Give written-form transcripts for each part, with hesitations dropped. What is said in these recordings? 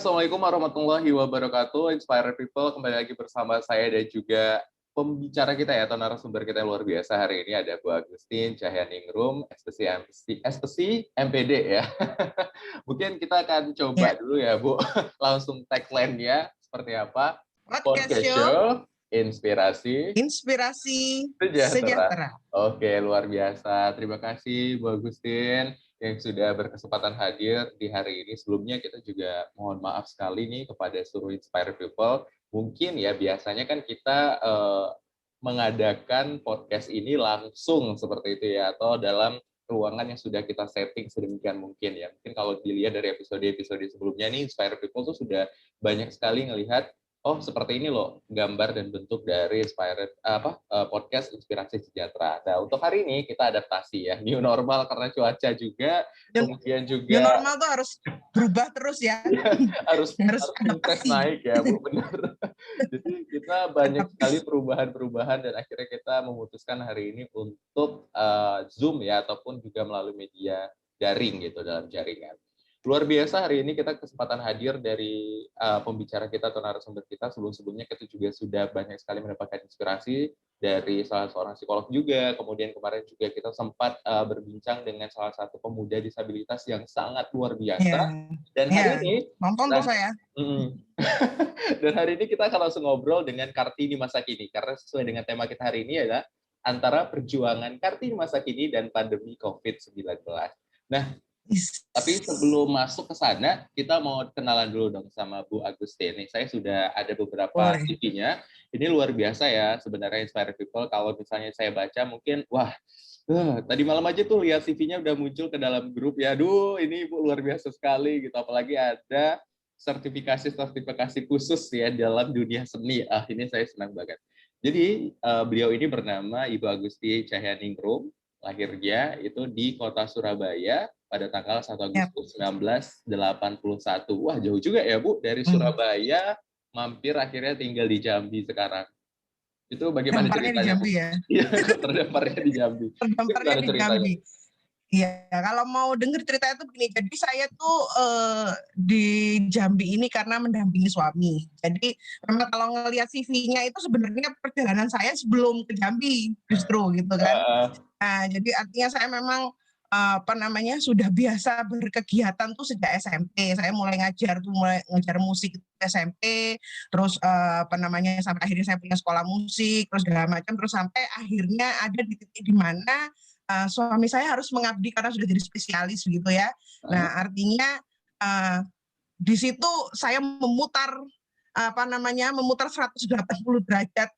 Assalamualaikum warahmatullahi wabarakatuh. Inspire People kembali lagi bersama saya dan juga pembicara kita ya, atau narasumber kita yang luar biasa hari ini ada Bu Agustin Cahyaningrum, SPC MPD ya. Mungkin kita akan coba Ya. dulu ya Bu, langsung tagline-nya seperti apa? Podcast Show Inspirasi Sejahtera. Oke, luar biasa. Terima kasih Bu Agustin yang sudah berkesempatan hadir di hari ini. Sebelumnya kita juga mohon maaf sekali nih kepada seluruh Inspire People. Mungkin ya biasanya kan kita mengadakan podcast ini langsung seperti itu ya, atau dalam ruangan yang sudah kita setting sedemikian mungkin ya. Mungkin kalau dilihat dari episode-episode sebelumnya nih, Inspire People tuh sudah banyak sekali ngelihat oh seperti ini loh gambar dan bentuk dari podcast Inspirasi Sejahtera. Nah untuk hari ini kita adaptasi ya, new normal karena cuaca juga, kemudian juga new normal tuh harus berubah terus ya. harus interest naik ya Bu, benar. Jadi kita banyak sekali perubahan dan akhirnya kita memutuskan hari ini untuk Zoom ya, ataupun juga melalui media daring gitu, dalam jaringan. Luar biasa hari ini kita kesempatan hadir dari pembicara kita atau narasumber kita. Sebelum-sebelumnya kita juga sudah banyak sekali mendapatkan inspirasi dari salah seorang psikolog juga. Kemudian kemarin juga kita sempat berbincang dengan salah satu pemuda disabilitas yang sangat luar biasa. Dan hari ini nonton tuh saya. Dan hari ini kita akan langsung ngobrol dengan Kartini masa kini, karena sesuai dengan tema kita hari ini adalah antara perjuangan Kartini masa kini dan pandemi COVID-19. Nah, tapi sebelum masuk ke sana, kita mau kenalan dulu dong sama Bu Agustin. Nih, saya sudah ada beberapa CV-nya. Ini luar biasa ya sebenarnya Inspire People. Kalau misalnya saya baca mungkin, wah, tadi malam aja tuh lihat CV-nya udah muncul ke dalam grup ya. Aduh, ini Bu luar biasa sekali gitu. Apalagi ada sertifikasi khusus ya dalam dunia seni. Ini saya senang banget. Jadi beliau ini bernama Ibu Agusti Cahyaningrum. Lahirnya itu di kota Surabaya pada tanggal 1 Agustus 1981. Wah, jauh juga ya, Bu. Dari Surabaya, mampir akhirnya tinggal di Jambi sekarang. Itu bagaimana ceritanya, Bu? Iya, terdamparnya di Jambi. Terdamparnya di Jambi. Iya, kalau mau dengar cerita itu begini. Jadi saya tuh di Jambi ini karena mendampingi suami. Jadi memang kalau ngelihat CV-nya itu sebenarnya perjalanan saya sebelum ke Jambi justru gitu kan. Nah, jadi artinya saya memang sudah biasa berkegiatan tuh sejak SMP. Saya mulai ngajar musik SMP, terus sampai akhirnya saya punya sekolah musik, terus segala macam, terus sampai akhirnya ada di titik di mana suami saya harus mengabdi karena sudah jadi spesialis gitu ya. Nah, artinya di situ saya memutar 180 derajat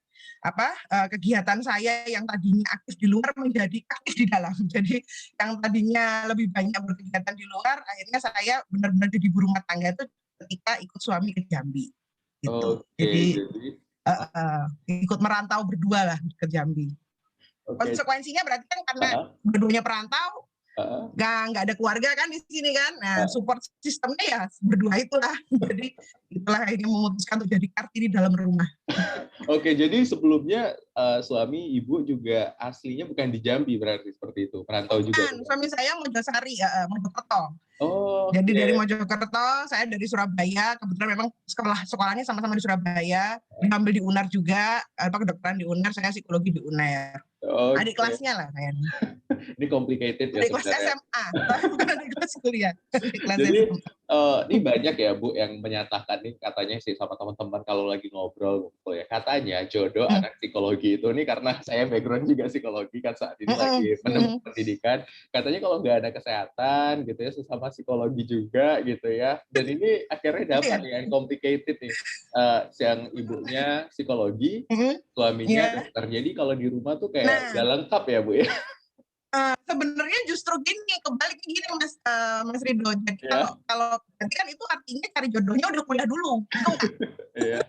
kegiatan saya yang tadinya aktif di luar menjadi aktif di dalam. Jadi yang tadinya lebih banyak berkegiatan di luar, akhirnya saya benar-benar jadi ibu rumah tangga itu ketika ikut suami ke Jambi. Gitu. Jadi ikut merantau berdua lah ke Jambi. Konsekuensinya berarti kan karena berdua perantau, nggak ada keluarga kan di sini kan. Nah, support sistemnya ya berdua itulah. Jadi itulah ini memutuskan untuk jadi Kartini dalam rumah. Oke, jadi sebelumnya suami ibu juga aslinya bukan di Jambi berarti seperti itu, perantau juga. Kan, suami saya Mojosari, Mojokerto. Oh. Jadi dari Mojokerto, saya dari Surabaya. Kebetulan memang sekolahnya sama-sama di Surabaya. Diambil di UNER juga, kedokteran di UNER, saya psikologi di UNER. Adik kelasnya lah kayaknya. Ini complicated ya. Adik kelas SMA, bukan adik kelas kuliah. Jadi ini banyak ya Bu yang menyatakan nih, katanya sih sama teman-teman kalau lagi ngobrol ya, katanya jodoh anak psikologi itu nih, karena saya background juga psikologi kan saat ini lagi menempuh pendidikan, katanya kalau nggak ada kesehatan gitu ya, sesama psikologi juga gitu ya, dan ini akhirnya dapat yang complicated nih, yang ibunya psikologi, suaminya dokter, jadi kalau di rumah tuh kayak nggak lengkap ya Bu ya. Sebenarnya justru gini, kebaliknya gini Mas Ridho. Jadi kalau berarti kan itu artinya cari jodohnya udah kuliah dulu. Iya.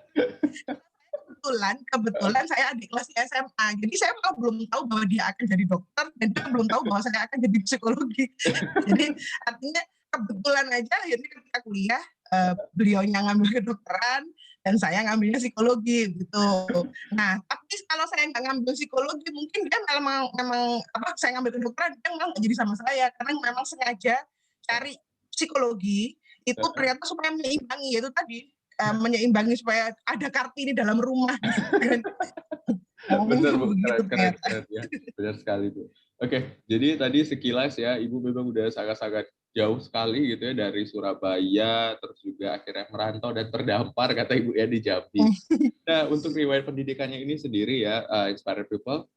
Kebetulan saya adik kelas SMA. Jadi saya malah belum tahu bahwa dia akan jadi dokter, dan dia belum tahu bahwa saya akan jadi psikologi. Jadi artinya kebetulan aja akhirnya ketika kuliah beliaunya ngambil kedokteran dan saya ngambilnya psikologi gitu. Nah, tapi kalau saya nggak ngambil psikologi, mungkin dia memang saya ngambil kedokteran, dia malah nggak jadi sama saya, karena memang sengaja cari psikologi itu ternyata supaya menyeimbangi, yaitu tadi menyeimbangi supaya ada Kartini dalam rumah gitu kan. Benar, Bu. Begitu Keren ternyata. ya. Benar sekali, Bu. Oke, jadi tadi sekilas ya, Ibu memang udah sangat-sangat jauh sekali gitu ya dari Surabaya, terus juga akhirnya merantau dan terdampar kata Ibu ya di Jambi. Nah, untuk riwayat pendidikannya ini sendiri ya, Inspired People,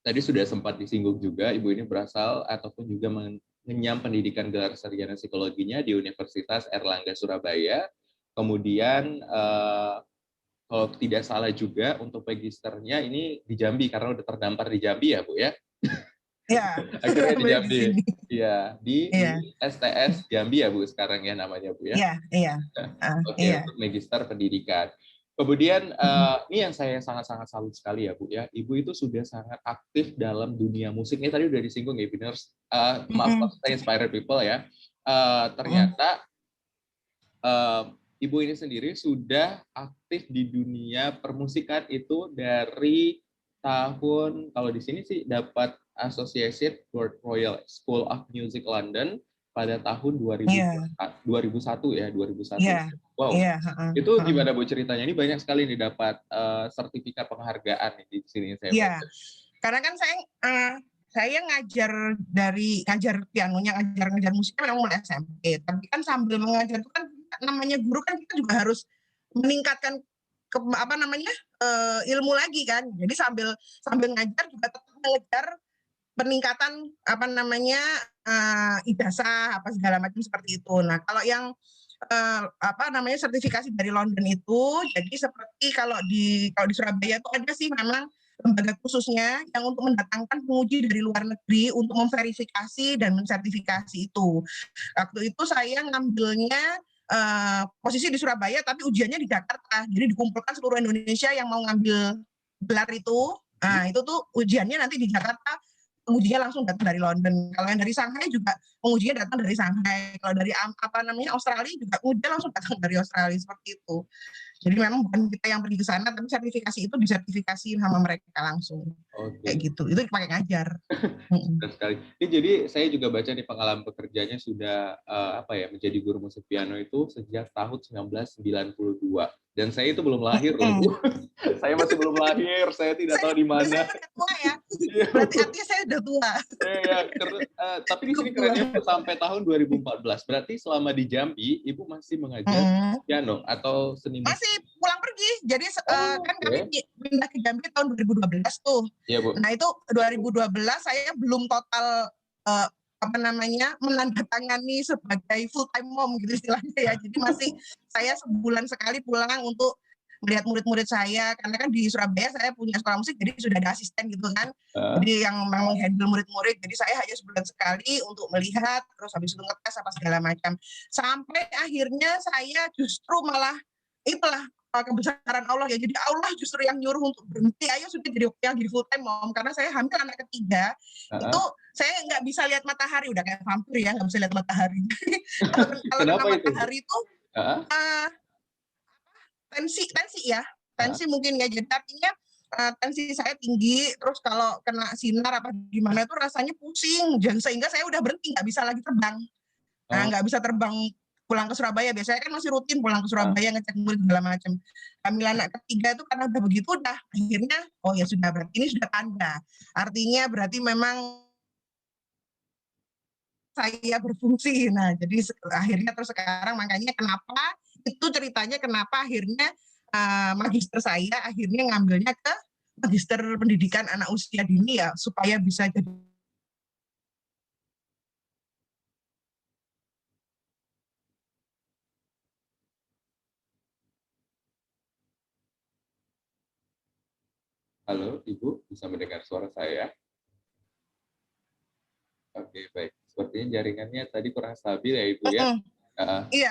tadi sudah sempat disinggung juga, Ibu ini berasal ataupun juga mengenyam pendidikan gelar sarjana psikologinya di Universitas Erlangga Surabaya. Kemudian kalau tidak salah juga untuk magisternya ini di Jambi karena udah terdampar di Jambi ya, Bu ya. Ya, Akhirnya di di Jambi. sini. Iya, di Iya, STS Jambi ya, Bu, sekarang ya namanya, Bu ya. iya, iya. Nah, oke, Iya. untuk magister pendidikan. Kemudian ini yang saya sangat-sangat salut sekali ya, Bu ya. Ibu itu sudah sangat aktif dalam dunia musik. Ini tadi udah disinggung ya, Biners. Maaf, maksud saya Inspired People ya. Ternyata Ibu ini sendiri sudah aktif di dunia permusikan itu dari tahun, kalau di sini sih dapat Associated World Royal School of Music London pada tahun 2001 ya, 2001. Iya, Wow. iya. Itu gimana, Bu, ceritanya? Ini banyak sekali nih dapat sertifikat penghargaan nih di sini saya Iya, baca. karena kan saya ngajar pianonya, ngajar musiknya memang mulai SMP. Tapi kan sambil mengajar itu kan namanya guru kan kita juga harus meningkatkan ilmu lagi kan. Jadi sambil sambil ngajar juga tetap mengejar peningkatan ijazah apa segala macam seperti itu. Nah, kalau yang sertifikasi dari London itu, jadi seperti kalau di Surabaya itu ada sih memang lembaga khususnya yang untuk mendatangkan penguji dari luar negeri untuk memverifikasi dan mensertifikasi itu. Waktu itu saya ngambilnya posisi di Surabaya tapi ujiannya di Jakarta. Jadi dikumpulkan seluruh Indonesia yang mau ngambil gelar itu. Nah, itu tuh ujiannya nanti di Jakarta, pengujinya langsung datang dari London. Kalau yang dari Shanghai juga pengujinya datang dari Shanghai. Kalau dari Australia juga udah langsung datang dari Australia seperti itu. Jadi memang bukan kita yang pergi ke sana, tapi sertifikasi itu disertifikasi sama mereka langsung. Kayak Oke. gitu. Itu pakai ngajar. Benar sekali. Ini jadi saya juga baca di pengalaman pekerjaannya sudah menjadi guru musik piano itu sejak tahun 1992. Dan saya itu belum lahir loh, Bu. Saya masih belum lahir, saya tidak tahu di mana. Saya tua ya. Iya, Berarti artinya saya udah tua. iya, tapi di sini kerennya Bu, sampai tahun 2014. Berarti selama di Jambi, Ibu masih mengajar piano atau seni musik? Masih pulang pergi. Jadi kan kami Oke. pindah ke Jambi tahun 2012 tuh. Iya, Bu. Nah itu 2012 saya belum total menandatangani sebagai full time mom gitu istilahnya ya. Jadi masih saya sebulan sekali pulang untuk melihat murid-murid saya, karena kan di Surabaya saya punya sekolah musik, jadi sudah ada asisten gitu kan. Jadi yang memang handle murid-murid, jadi saya hanya sebulan sekali untuk melihat, terus habis itu ngetes apa segala macam. Sampai akhirnya saya justru malah itulah kebesaran Allah ya. Jadi Allah justru yang nyuruh untuk berhenti. Ayo sudah jadi full time mom, karena saya hamil anak ketiga. Itu saya nggak bisa lihat matahari, udah kayak vampir ya, nggak bisa lihat matahari. Kalau kena matahari itu tensi mungkin ya. Jadi artinya tensi saya tinggi, terus kalau kena sinar apa gimana itu rasanya pusing, sehingga saya udah berhenti, nggak bisa lagi terbang. Nah, nggak bisa terbang pulang ke Surabaya. Biasanya kan masih rutin pulang ke Surabaya ngecek murid segala macam. Hamil anak ketiga itu karena udah begitu, udah akhirnya oh ya sudah, berarti ini sudah tanda. Artinya berarti memang saya berfungsi. Nah, jadi akhirnya terus sekarang makanya kenapa itu ceritanya kenapa akhirnya magister saya akhirnya ngambilnya ke magister pendidikan anak usia dini ya, supaya bisa jadi. Halo, Ibu, bisa mendengar suara saya? Oke, baik. Sepertinya jaringannya tadi kurang stabil ya, Ibu ya. Iya,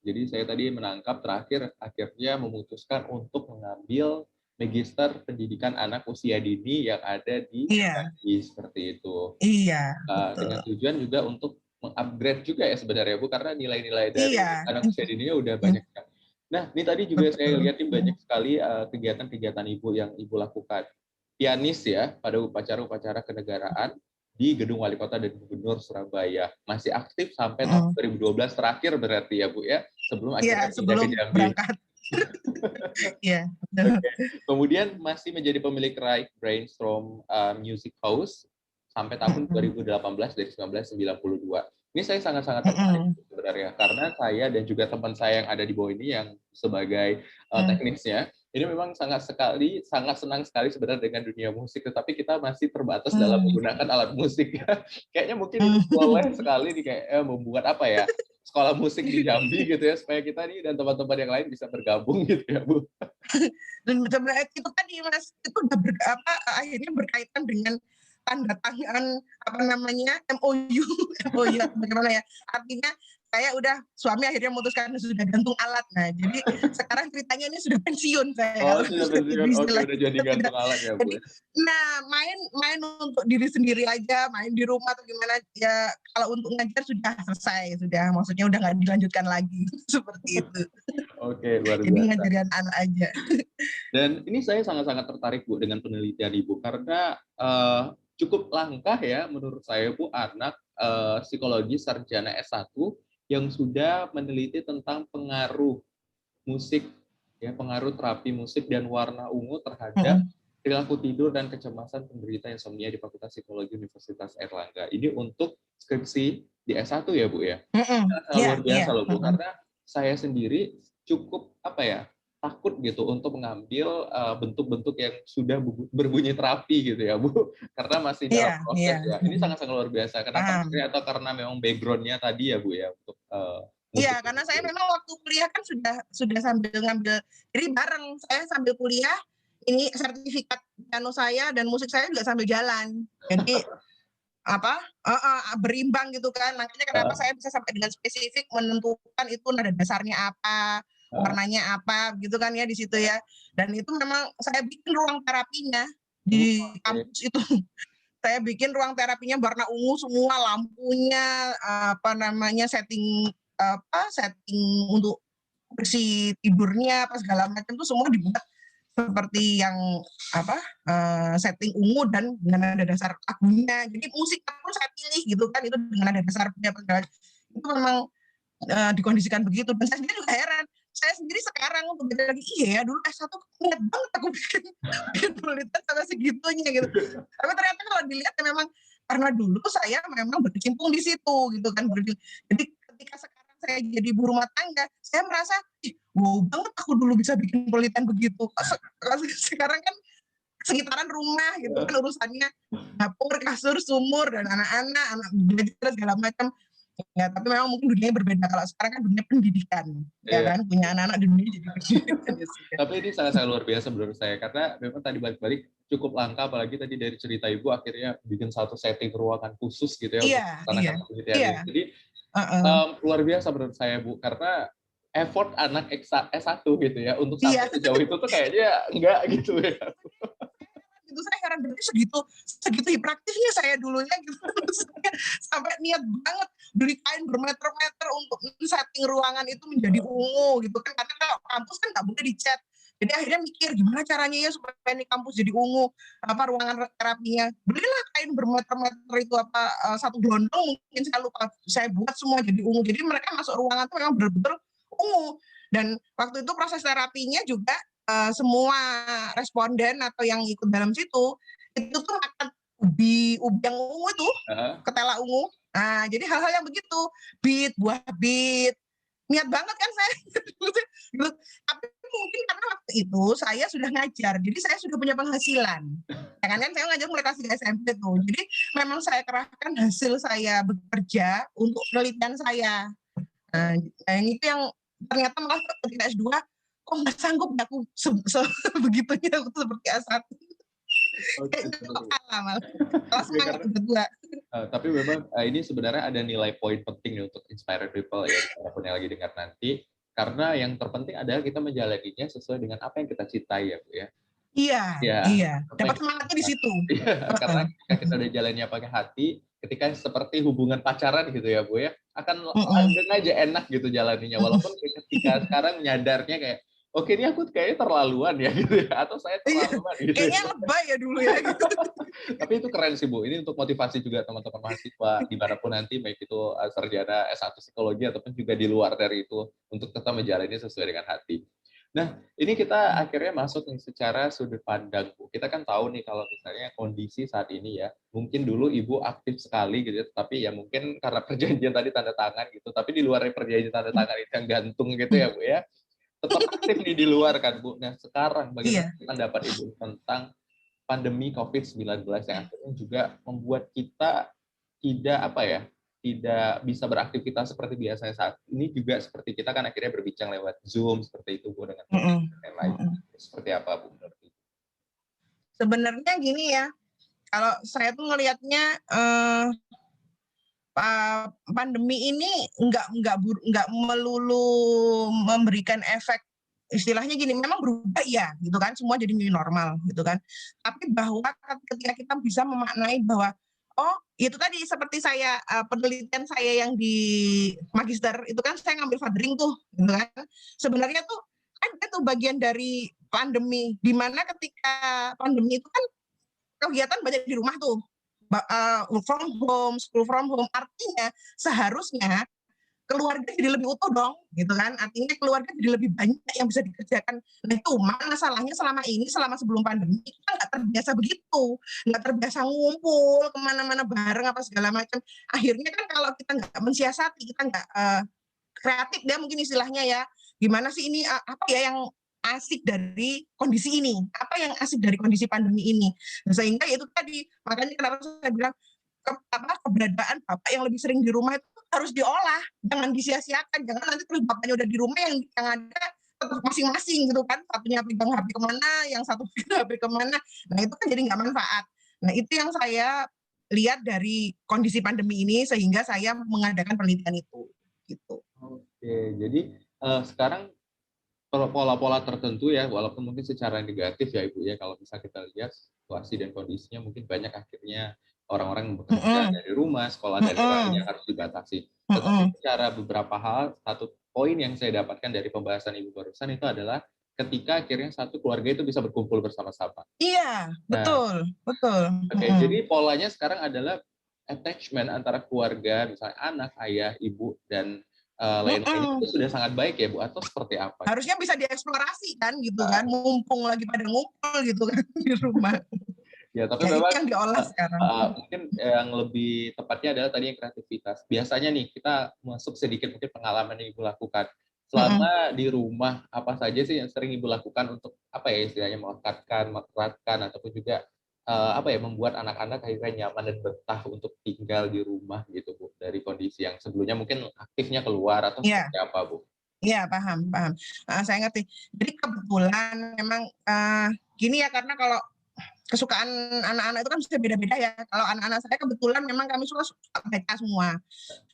Jadi saya tadi menangkap terakhir akhirnya memutuskan untuk mengambil magister pendidikan anak usia dini yang ada di Jambi seperti itu. Iya, Dengan betul. tujuan juga untuk mengupgrade juga ya sebenarnya, Bu, karena nilai-nilai dari anak usia dininya udah banyak. Nah, ini tadi juga saya lihatin banyak sekali kegiatan-kegiatan Ibu yang Ibu lakukan. Pianis ya pada upacara-upacara kenegaraan, di Gedung Wali Kota dan Gubernur Surabaya. Masih aktif sampai tahun 2012 terakhir berarti ya Bu ya, sebelum akhirnya Iya, pindah ke sebelum Jambi. berangkat. Iya. Oke. Kemudian masih menjadi pemilik Right Brainstorm Music House sampai tahun 2018 dari 1992. Ini saya sangat-sangat tertarik sebenarnya karena saya dan juga teman saya yang ada di bawah ini yang sebagai teknisnya ini memang sangat senang sekali sebenarnya dengan dunia musik, tetapi kita masih terbatas dalam menggunakan alat musik. Kayaknya mungkin ini boleh sekali nih kayak membuat apa ya, sekolah musik di Jambi gitu ya, supaya kita nih dan teman-teman yang lain bisa bergabung gitu ya Bu. Dan sebenarnya itu tadi Mas, itu udah akhirnya berkaitan dengan tanda tangan MOU MOU atau bagaimana ya, artinya saya udah suami akhirnya memutuskan sudah gantung alat. Nah jadi sekarang ceritanya ini sudah pensiun saya. Oh sudah pensiun, oke udah jadi gantung alat ya Bu. Jadi, nah main untuk diri sendiri aja, main di rumah atau gimana ya, kalau untuk ngajar sudah selesai, sudah maksudnya udah nggak dilanjutkan lagi seperti itu. Oke, luar biasa. Jadi ngajarin anak aja. Dan ini saya sangat-sangat tertarik Bu dengan penelitian Ibu karena cukup langkah ya menurut saya Bu anak psikologi sarjana S1 yang sudah meneliti tentang pengaruh musik ya, pengaruh terapi musik dan warna ungu terhadap perilaku tidur dan kecemasan penderita insomnia di Fakultas Psikologi Universitas Airlangga. Ini untuk skripsi di S1 ya Bu ya. Sangat luar biasa loh Bu, karena saya sendiri cukup takut gitu untuk mengambil bentuk-bentuk yang sudah berbunyi terapi gitu ya Bu, karena masih dalam proses ya. Ini sangat-sangat luar biasa. Kenapa? Atau karena memang background-nya tadi ya Bu ya untuk iya, karena saya memang waktu kuliah kan sudah sambil ngambil, jadi bareng saya sambil kuliah, ini sertifikat piano saya dan musik saya juga sambil jalan. Jadi berimbang gitu kan. Makanya kenapa saya bisa sampai dengan spesifik menentukan itu nada dasarnya apa, warnanya apa gitu kan ya di situ ya. Dan itu memang saya bikin ruang terapinya di kampus itu. Saya bikin ruang terapinya warna ungu semua, lampunya setting untuk bersih tidurnya apa segala macam itu semua dibuat seperti yang setting ungu dan dengan nada dasar lagunya. Jadi musik pun saya pilih gitu kan, itu dengan nada dasar itu memang dikondisikan begitu. Dan saya sendiri juga heran, saya sendiri sekarang untuk belajar lagi, iya ya dulu S1 ingat banget aku bikin penelitian sampai segitunya gitu. Tapi ternyata kalau dilihat ya memang karena dulu saya memang berkecimpung di situ gitu kan. Jadi ketika sekarang saya jadi ibu rumah tangga, saya merasa wow banget aku dulu bisa bikin penelitian begitu. Sekarang kan sekitaran rumah gitu kan urusannya dapur, kasur, sumur dan anak belajar segala macam. Ya, tapi memang mungkin dunianya berbeda. Kalau sekarang kan dunia pendidikan, ya kan, punya anak-anak dunia jadi pendidikan. Tapi ini sangat-sangat luar biasa menurut saya, karena memang tadi balik-balik cukup langka, apalagi tadi dari cerita Ibu akhirnya bikin satu setting ruangan khusus gitu ya untuk melaksanakan penelitian ini. Jadi luar biasa menurut saya Bu, karena effort anak S1 gitu ya untuk sampai sejauh itu tuh kayaknya enggak gitu ya. Itu saya heran, berarti segitu hiperaktifnya saya dulunya gitu. Sampai niat banget beli kain bermeter-meter untuk setting ruangan itu menjadi ungu gitu kan, karena kalau kampus kan nggak boleh dicat. Jadi akhirnya mikir gimana caranya ya supaya ini kampus jadi ungu, ruangan terapinya. Belilah kain bermeter-meter itu satu gelondong mungkin saya lupa, saya buat semua jadi ungu. Jadi mereka masuk ruangan itu memang benar-benar ungu. Dan waktu itu proses terapinya juga semua responden atau yang ikut dalam situ itu tuh makan ubi yang ungu itu, ketela ungu. Nah, jadi hal-hal yang begitu, buah bit, niat banget kan saya. Tapi mungkin karena waktu itu saya sudah ngajar, jadi saya sudah punya penghasilan. Ya kan saya ngajar mulai kelas 3 SMP tuh. Jadi memang saya kerahkan hasil saya bekerja untuk penelitian saya. Nah, yang itu yang ternyata malah ketika S2 kok nggak sanggup aku begitunya aku seperti S1. Tapi memang ini sebenarnya ada nilai poin penting untuk inspire people ya, walaupun yang lagi dengar nanti, karena yang terpenting adalah kita menjalaninya sesuai dengan apa yang kita cintai ya Bu ya. Iya. Dapat semangatnya di situ. Karena ketika kita udah jalannya pakai hati, ketika seperti hubungan pacaran gitu ya Bu ya, akan langgeng aja enak gitu jalaninya, walaupun ketika sekarang nyadarnya kayak oke ini aku kayaknya terlaluan ya gitu ya, atau saya Iya, terlaluan gitu kayaknya ya. lebay ya dulu ya gitu. Tapi itu keren sih Bu, ini untuk motivasi juga teman-teman mahasiswa dimanapun nanti, baik itu sarjana S1 psikologi ataupun juga di luar dari itu, untuk tetap menjalani sesuai dengan hati. Nah, ini kita akhirnya masuk nih secara sudut pandang Bu. Kita kan tahu nih kalau misalnya kondisi saat ini ya, mungkin dulu Ibu aktif sekali gitu ya, tapi ya mungkin karena perjanjian tadi tanda tangan gitu, tapi di luar dari perjanjian tanda tangan itu yang gantung gitu ya Bu ya, tetap aktif nih di luar kan Bu. Nah, sekarang bagaimana Iya. pendapat Ibu tentang pandemi COVID-19 yang akhirnya juga membuat kita tidak apa ya, tidak bisa beraktivitas seperti biasanya saat ini, juga seperti kita kan akhirnya berbincang lewat Zoom seperti itu Bu, dengan teman Mm-mm. dan lain-lain. Mm-mm. Seperti apa Bu menurut Ibu? Sebenarnya gini ya, kalau saya tuh ngelihatnya pandemi ini nggak melulu memberikan efek, istilahnya gini, memang berubah ya gitu kan, semua jadi new normal gitu kan, tapi bahwa ketika kita bisa memaknai bahwa oh itu tadi seperti saya, penelitian saya yang di magister itu kan saya ngambil fathering tuh gitu kan, sebenarnya tuh ada tuh bagian dari pandemi di mana ketika pandemi itu kan kegiatan banyak di rumah tuh, work from home, school from home, artinya seharusnya keluarga jadi lebih utuh dong, gitu kan. Artinya keluarga jadi lebih banyak yang bisa dikerjakan. Nah itu masalahnya selama ini, selama sebelum pandemi, kita nggak terbiasa begitu. Nggak terbiasa ngumpul, kemana-mana bareng, apa segala macam. Akhirnya kan kalau kita nggak mensiasati, kita nggak kreatif dia mungkin istilahnya ya, gimana sih ini, apa ya yang asik dari kondisi ini, apa yang asik dari kondisi pandemi ini. Nah, sehingga itu tadi, makanya kenapa saya bilang keberadaan bapak yang lebih sering di rumah itu harus diolah, jangan disia-siakan, jangan nanti terus bapaknya udah di rumah yang ada tetap masing-masing gitu kan, satunya pegang HP kemana, yang satu pegang HP kemana, nah itu kan jadi nggak manfaat. Nah itu yang saya lihat dari kondisi pandemi ini sehingga saya mengadakan penelitian itu, gitu. Oke, jadi sekarang pola-pola tertentu ya, walaupun mungkin secara negatif ya Ibu ya, kalau bisa kita lihat situasi dan kondisinya mungkin banyak akhirnya orang-orang yang bekerja Mm-mm. dari rumah, sekolah dan lain-lain Mm-mm. yang harus dibatasi. Tetapi Mm-mm. secara beberapa hal, satu poin yang saya dapatkan dari pembahasan Ibu barusan itu adalah ketika akhirnya satu keluarga itu bisa berkumpul bersama-sama. Iya, Nah, betul, betul. oke, Mm-mm. jadi polanya sekarang adalah attachment antara keluarga, misalnya anak, ayah, ibu, dan lain-lainnya Mm-mm. itu sudah sangat baik ya Bu, atau seperti apa? Harusnya bisa dieksplorasi kan gitu kan, Nah, mumpung lagi pada ngumpul gitu kan di rumah. ya, tapi Ya itu memang yang diolah sekarang. mungkin yang lebih tepatnya adalah tadi yang kreativitas. Biasanya nih kita masuk sedikit mungkin pengalaman yang Ibu lakukan. Mm-mm. Selama di rumah, apa saja sih yang sering Ibu lakukan untuk apa ya istilahnya melekatkan ataupun juga apa ya membuat anak-anak akhirnya nyaman dan betah untuk tinggal di rumah gitu Bu, dari kondisi yang sebelumnya mungkin aktifnya keluar atau Iya, seperti apa Bu? iya paham, paham. Saya ngerti. Jadi kebetulan memang gini ya, karena kalau kesukaan anak-anak itu kan bisa beda-beda ya. Kalau anak-anak saya kebetulan memang kami suka baca semua.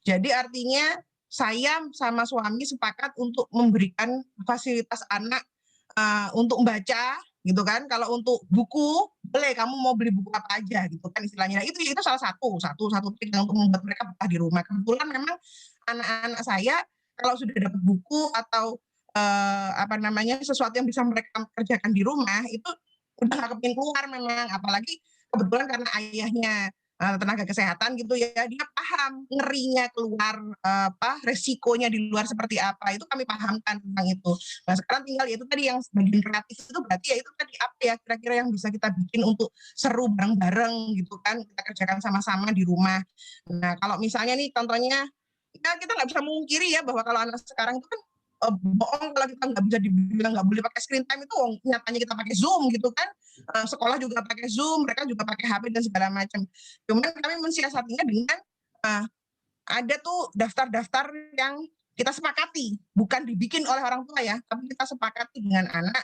Jadi artinya saya sama suami sepakat untuk memberikan fasilitas anak untuk membaca gitu kan. Kalau untuk buku, boleh kamu mau beli buku apa aja gitu kan istilahnya. Nah, itu salah satu trik untuk membuat mereka betah di rumah. Kebetulan memang anak-anak saya kalau sudah dapat buku atau apa namanya sesuatu yang bisa mereka kerjakan di rumah itu udah nggak kepingin keluar memang. Apalagi kebetulan karena ayahnya tenaga kesehatan gitu ya, dia paham ngerinya keluar, resikonya di luar seperti apa, itu kami pahamkan tentang itu. Nah sekarang tinggal ya itu tadi yang bagian kreatif itu berarti ya itu tadi apa ya kira-kira yang bisa kita bikin untuk seru bareng-bareng gitu kan, kita kerjakan sama-sama di rumah. Nah kalau misalnya nih contohnya, ya kita nggak bisa mungkiri ya bahwa kalau anak sekarang itu kan bohong kalau kita nggak bisa dibilang nggak boleh pakai screen time itu nyatanya kita pakai Zoom gitu kan. Sekolah juga pakai Zoom, mereka juga pakai HP dan segala macam. Cuman kami mensiasatinya dengan uh, ada tuh daftar-daftar yang kita sepakati, bukan dibikin oleh orang tua ya, tapi kita sepakati dengan anak.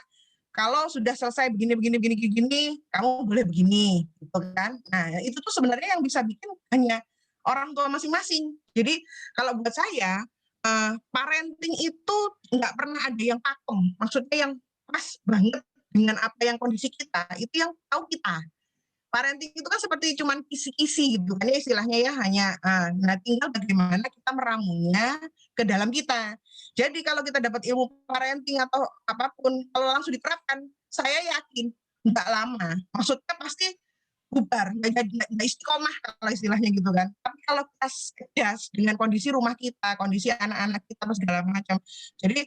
Kalau sudah selesai begini, kamu boleh begini, gitu kan? Nah, itu tuh sebenarnya yang bisa bikin hanya orang tua masing-masing. Jadi kalau buat saya, parenting itu nggak pernah ada yang pakem. Maksudnya yang pas banget dengan apa yang kondisi kita, itu yang tahu kita. parenting itu kan seperti cuman kisi-kisi gitu kan ya istilahnya ya, hanya nah tinggal bagaimana kita meramunya ke dalam kita. Jadi kalau kita dapat ilmu parenting atau apapun, kalau langsung diterapkan, saya yakin nggak lama. Maksudnya pasti bubar, nggak istiqomah kalau istilahnya gitu kan. Tapi kalau kita kejas dengan kondisi rumah kita, kondisi anak-anak kita, segala macam, jadi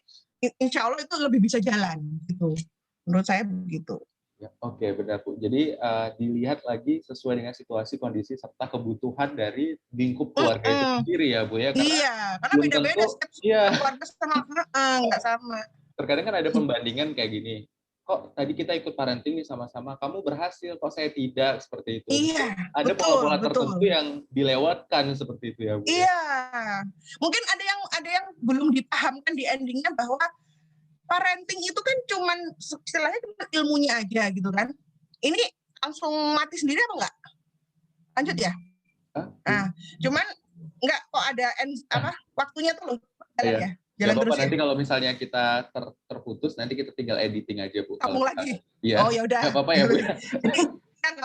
insya Allah itu lebih bisa jalan gitu. Menurut saya begitu. Ya, oke, benar Bu. Jadi dilihat lagi sesuai dengan situasi, kondisi, serta kebutuhan dari lingkup keluarga itu sendiri ya Bu ya. Karena belum beda-beda tentu, setiap iya. keluarga sama nggak sama. Terkadang kan ada pembandingan kayak gini. Kok tadi kita ikut parenting nih sama-sama, kamu berhasil, kok saya tidak, seperti itu. Iya, Ada pola-pola tertentu yang dilewatkan seperti itu ya Bu. Iya, mungkin ada yang belum dipahamkan di endingnya bahwa parenting itu kan cuman istilahnya cuma ilmunya aja gitu kan. Ini langsung mati sendiri apa enggak? Lanjut ya. Nah, cuman enggak kok ada waktunya tuh loh. Jalan ya. Jalan terus ya. Nanti kalau misalnya kita terputus, nanti kita tinggal editing aja Bu. Sambung lagi. Iya. Oh ya udah. Nggak apa-apa ya Bu. Jadi nggak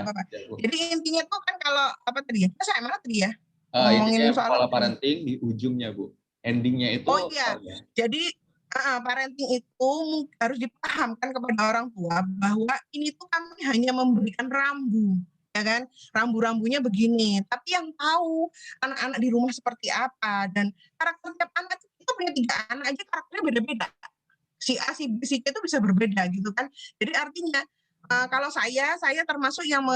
apa-apa. Jadi intinya tuh kan kalau apa tadi ya? Saya mana tadi ya? Ngomongin soal pola parenting di ujungnya Bu. Endingnya itu. Oh iya. Jadi parenting itu harus dipahamkan kepada orang tua bahwa ini tuh kami hanya memberikan rambu, ya kan? Rambu-rambunya begini. Tapi yang tahu anak-anak di rumah seperti apa dan karakter tiap anak itu punya 3 anak aja karakternya beda-beda. Si A, si B, si C itu bisa berbeda gitu kan. Jadi artinya kalau saya termasuk yang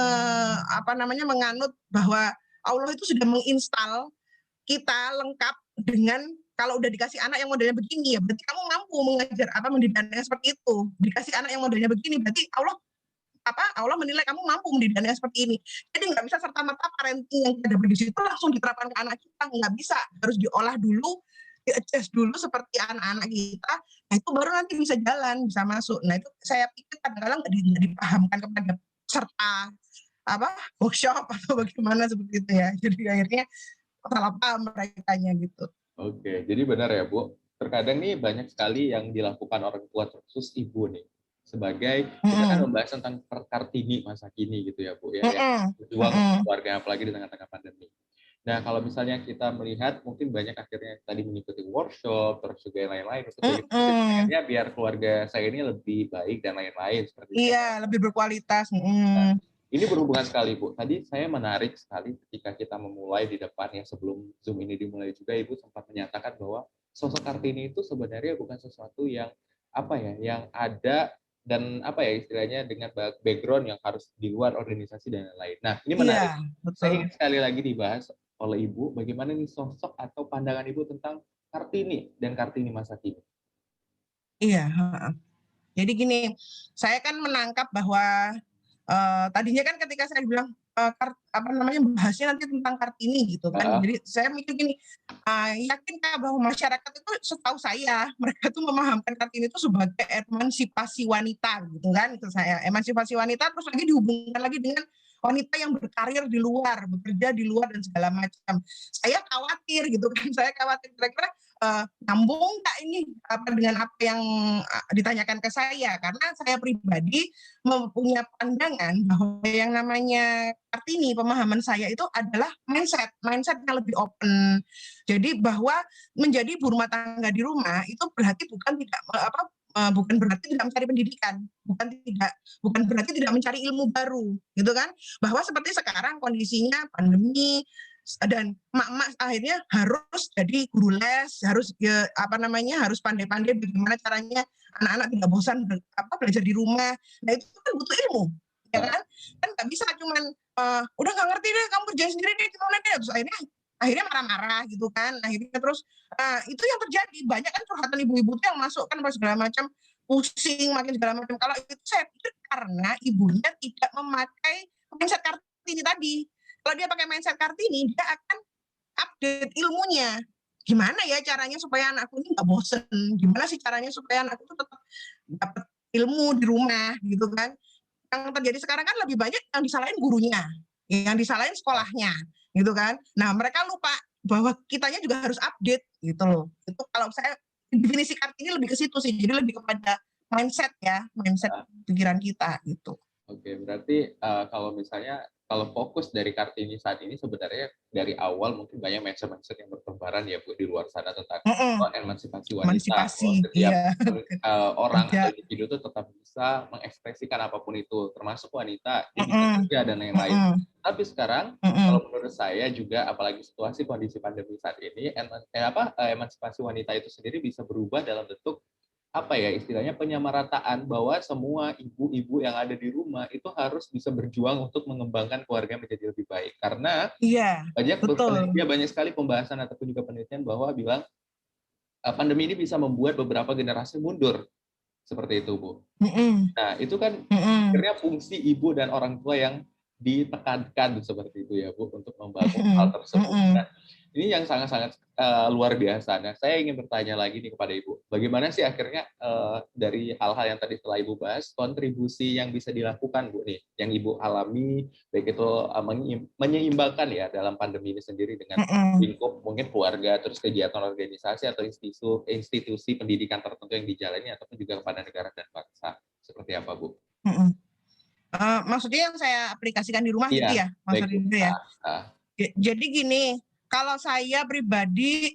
menganut bahwa Allah itu sudah menginstal kita lengkap dengan kalau udah dikasih anak yang modelnya begini ya berarti kamu mampu mengajar mendidiknya seperti itu. Dikasih anak yang modelnya begini berarti Allah menilai kamu mampu mendidiknya seperti ini. Jadi nggak bisa serta-merta parenting yang kita dapat di situ langsung diterapkan ke anak kita, nggak bisa. Harus diolah dulu, di-adjust dulu seperti anak-anak kita. Nah itu baru nanti bisa jalan, bisa masuk. Nah itu saya pikir kadang-kadang nggak dipahamkan kepada serta workshop atau bagaimana seperti itu ya. Jadi akhirnya salah paham mereka-nya gitu. Oke, jadi benar ya Bu. Terkadang nih banyak sekali yang dilakukan orang tua terkhusus ibu nih. Sebagai kita kan membahas tentang Kartini masa kini gitu ya Bu ya, yang berjuang keluarga apalagi di tengah-tengah pandemi. Nah kalau misalnya kita melihat mungkin banyak akhirnya tadi mengikuti workshop terus juga yang lain-lain untuk bagaimana biar keluarga saya ini lebih baik dan lain-lain seperti itu. Iya, lebih berkualitas. Nah, ini berhubungan sekali Bu. Tadi saya menarik sekali ketika kita memulai di depan yang sebelum Zoom ini dimulai juga Ibu sempat menyatakan bahwa sosok Kartini itu sebenarnya bukan sesuatu yang yang ada dan istilahnya dengan background yang harus di luar organisasi dan lain-lain. Nah, ini menarik. Iya, saya ingin sekali lagi dibahas oleh Ibu bagaimana nih sosok atau pandangan Ibu tentang Kartini dan Kartini masa kini. Iya, jadi gini, saya kan menangkap bahwa tadinya kan ketika saya bilang bahasnya nanti tentang Kartini gitu kan. Jadi saya mikir gini, yakinkah bahwa masyarakat itu setahu saya mereka tuh memahamkan Kartini itu sebagai emansipasi wanita gitu kan. Itu saya emansipasi wanita terus lagi dihubungkan lagi dengan wanita yang berkarir di luar, bekerja di luar dan segala macam. Saya khawatir gitu kan. Saya khawatir kira-kira nyambung nggak ini dengan apa yang ditanyakan ke saya, karena saya pribadi mempunyai pandangan bahwa yang namanya Kartini, pemahaman saya itu adalah mindset yang lebih open. Jadi bahwa menjadi ibu rumah tangga di rumah itu berarti bukan berarti tidak mencari pendidikan, bukan berarti tidak mencari ilmu baru, gitu kan? Bahwa seperti sekarang kondisinya pandemi dan emak-emak akhirnya harus jadi guru les, harus harus pandai-pandai bagaimana caranya anak-anak tidak bosan belajar di rumah. Nah itu kan butuh ilmu, ya kan? Kan nggak bisa cuman udah nggak ngerti deh, kamu kerjain sendiri deh, gimana deh. Terus akhirnya marah-marah gitu kan. Akhirnya terus itu yang terjadi, banyak kan curhatan ibu-ibu yang masuk kan segala macam, pusing makin segala macam. Kalau itu saya pikir karena ibunya tidak memakai mindset Kartini tadi. Kalau dia pakai mindset Kartini, dia akan update ilmunya. Gimana ya caranya supaya anakku ini nggak bosen? Gimana sih caranya supaya anakku itu tetap dapat ilmu di rumah gitu kan? Yang terjadi sekarang kan lebih banyak yang disalahin gurunya, yang disalahin sekolahnya, gitu kan? Nah mereka lupa bahwa kitanya juga harus update gitu loh. Itu kalau saya definisi Kartini lebih ke situ sih, jadi lebih kepada mindset ya, mindset pikiran kita gitu. Oke, berarti kalau misalnya kalau fokus dari Kartini saat ini sebenarnya dari awal mungkin banyak mindset-mindset yang bertebaran ya Bu di luar sana tentang emansipasi wanita, bahwa Emansipasi, setiap iya. orang atau Ada. individu itu tetap bisa mengekspresikan apapun itu, termasuk wanita, dia bisa Mm-mm, kerja dan lain-lain. mm-mm, Tapi sekarang mm-mm. kalau menurut saya juga apalagi situasi kondisi pandemi saat ini, emansipasi wanita itu sendiri bisa berubah dalam bentuk apa ya istilahnya penyamarataan bahwa semua ibu-ibu yang ada di rumah itu harus bisa berjuang untuk mengembangkan keluarga menjadi lebih baik karena Iya, betul. banyak sekali pembahasan ataupun juga penelitian bahwa bilang pandemi ini bisa membuat beberapa generasi mundur seperti itu Bu. Mm-mm, Nah itu kan mm-mm, akhirnya fungsi ibu dan orang tua yang ditekankan seperti itu ya Bu untuk membangun hal mm-mm, tersebut. mm-mm. Nah, ini yang sangat-sangat luar biasa. Nah, saya ingin bertanya lagi nih kepada Ibu, bagaimana sih akhirnya dari hal-hal yang tadi setelah Ibu bahas, kontribusi yang bisa dilakukan Bu nih, yang Ibu alami, baik itu menyeimbangkan ya dalam pandemi ini sendiri dengan Mm-mm, lingkup mungkin keluarga, terus kegiatan organisasi atau institusi pendidikan tertentu yang dijalani ataupun juga kepada negara dan bangsa. Seperti apa Bu? mm-mm. Maksudnya yang saya aplikasikan di rumah Iya, gitu ya, baik maksudnya Bu. itu ya. Jadi gini, kalau saya pribadi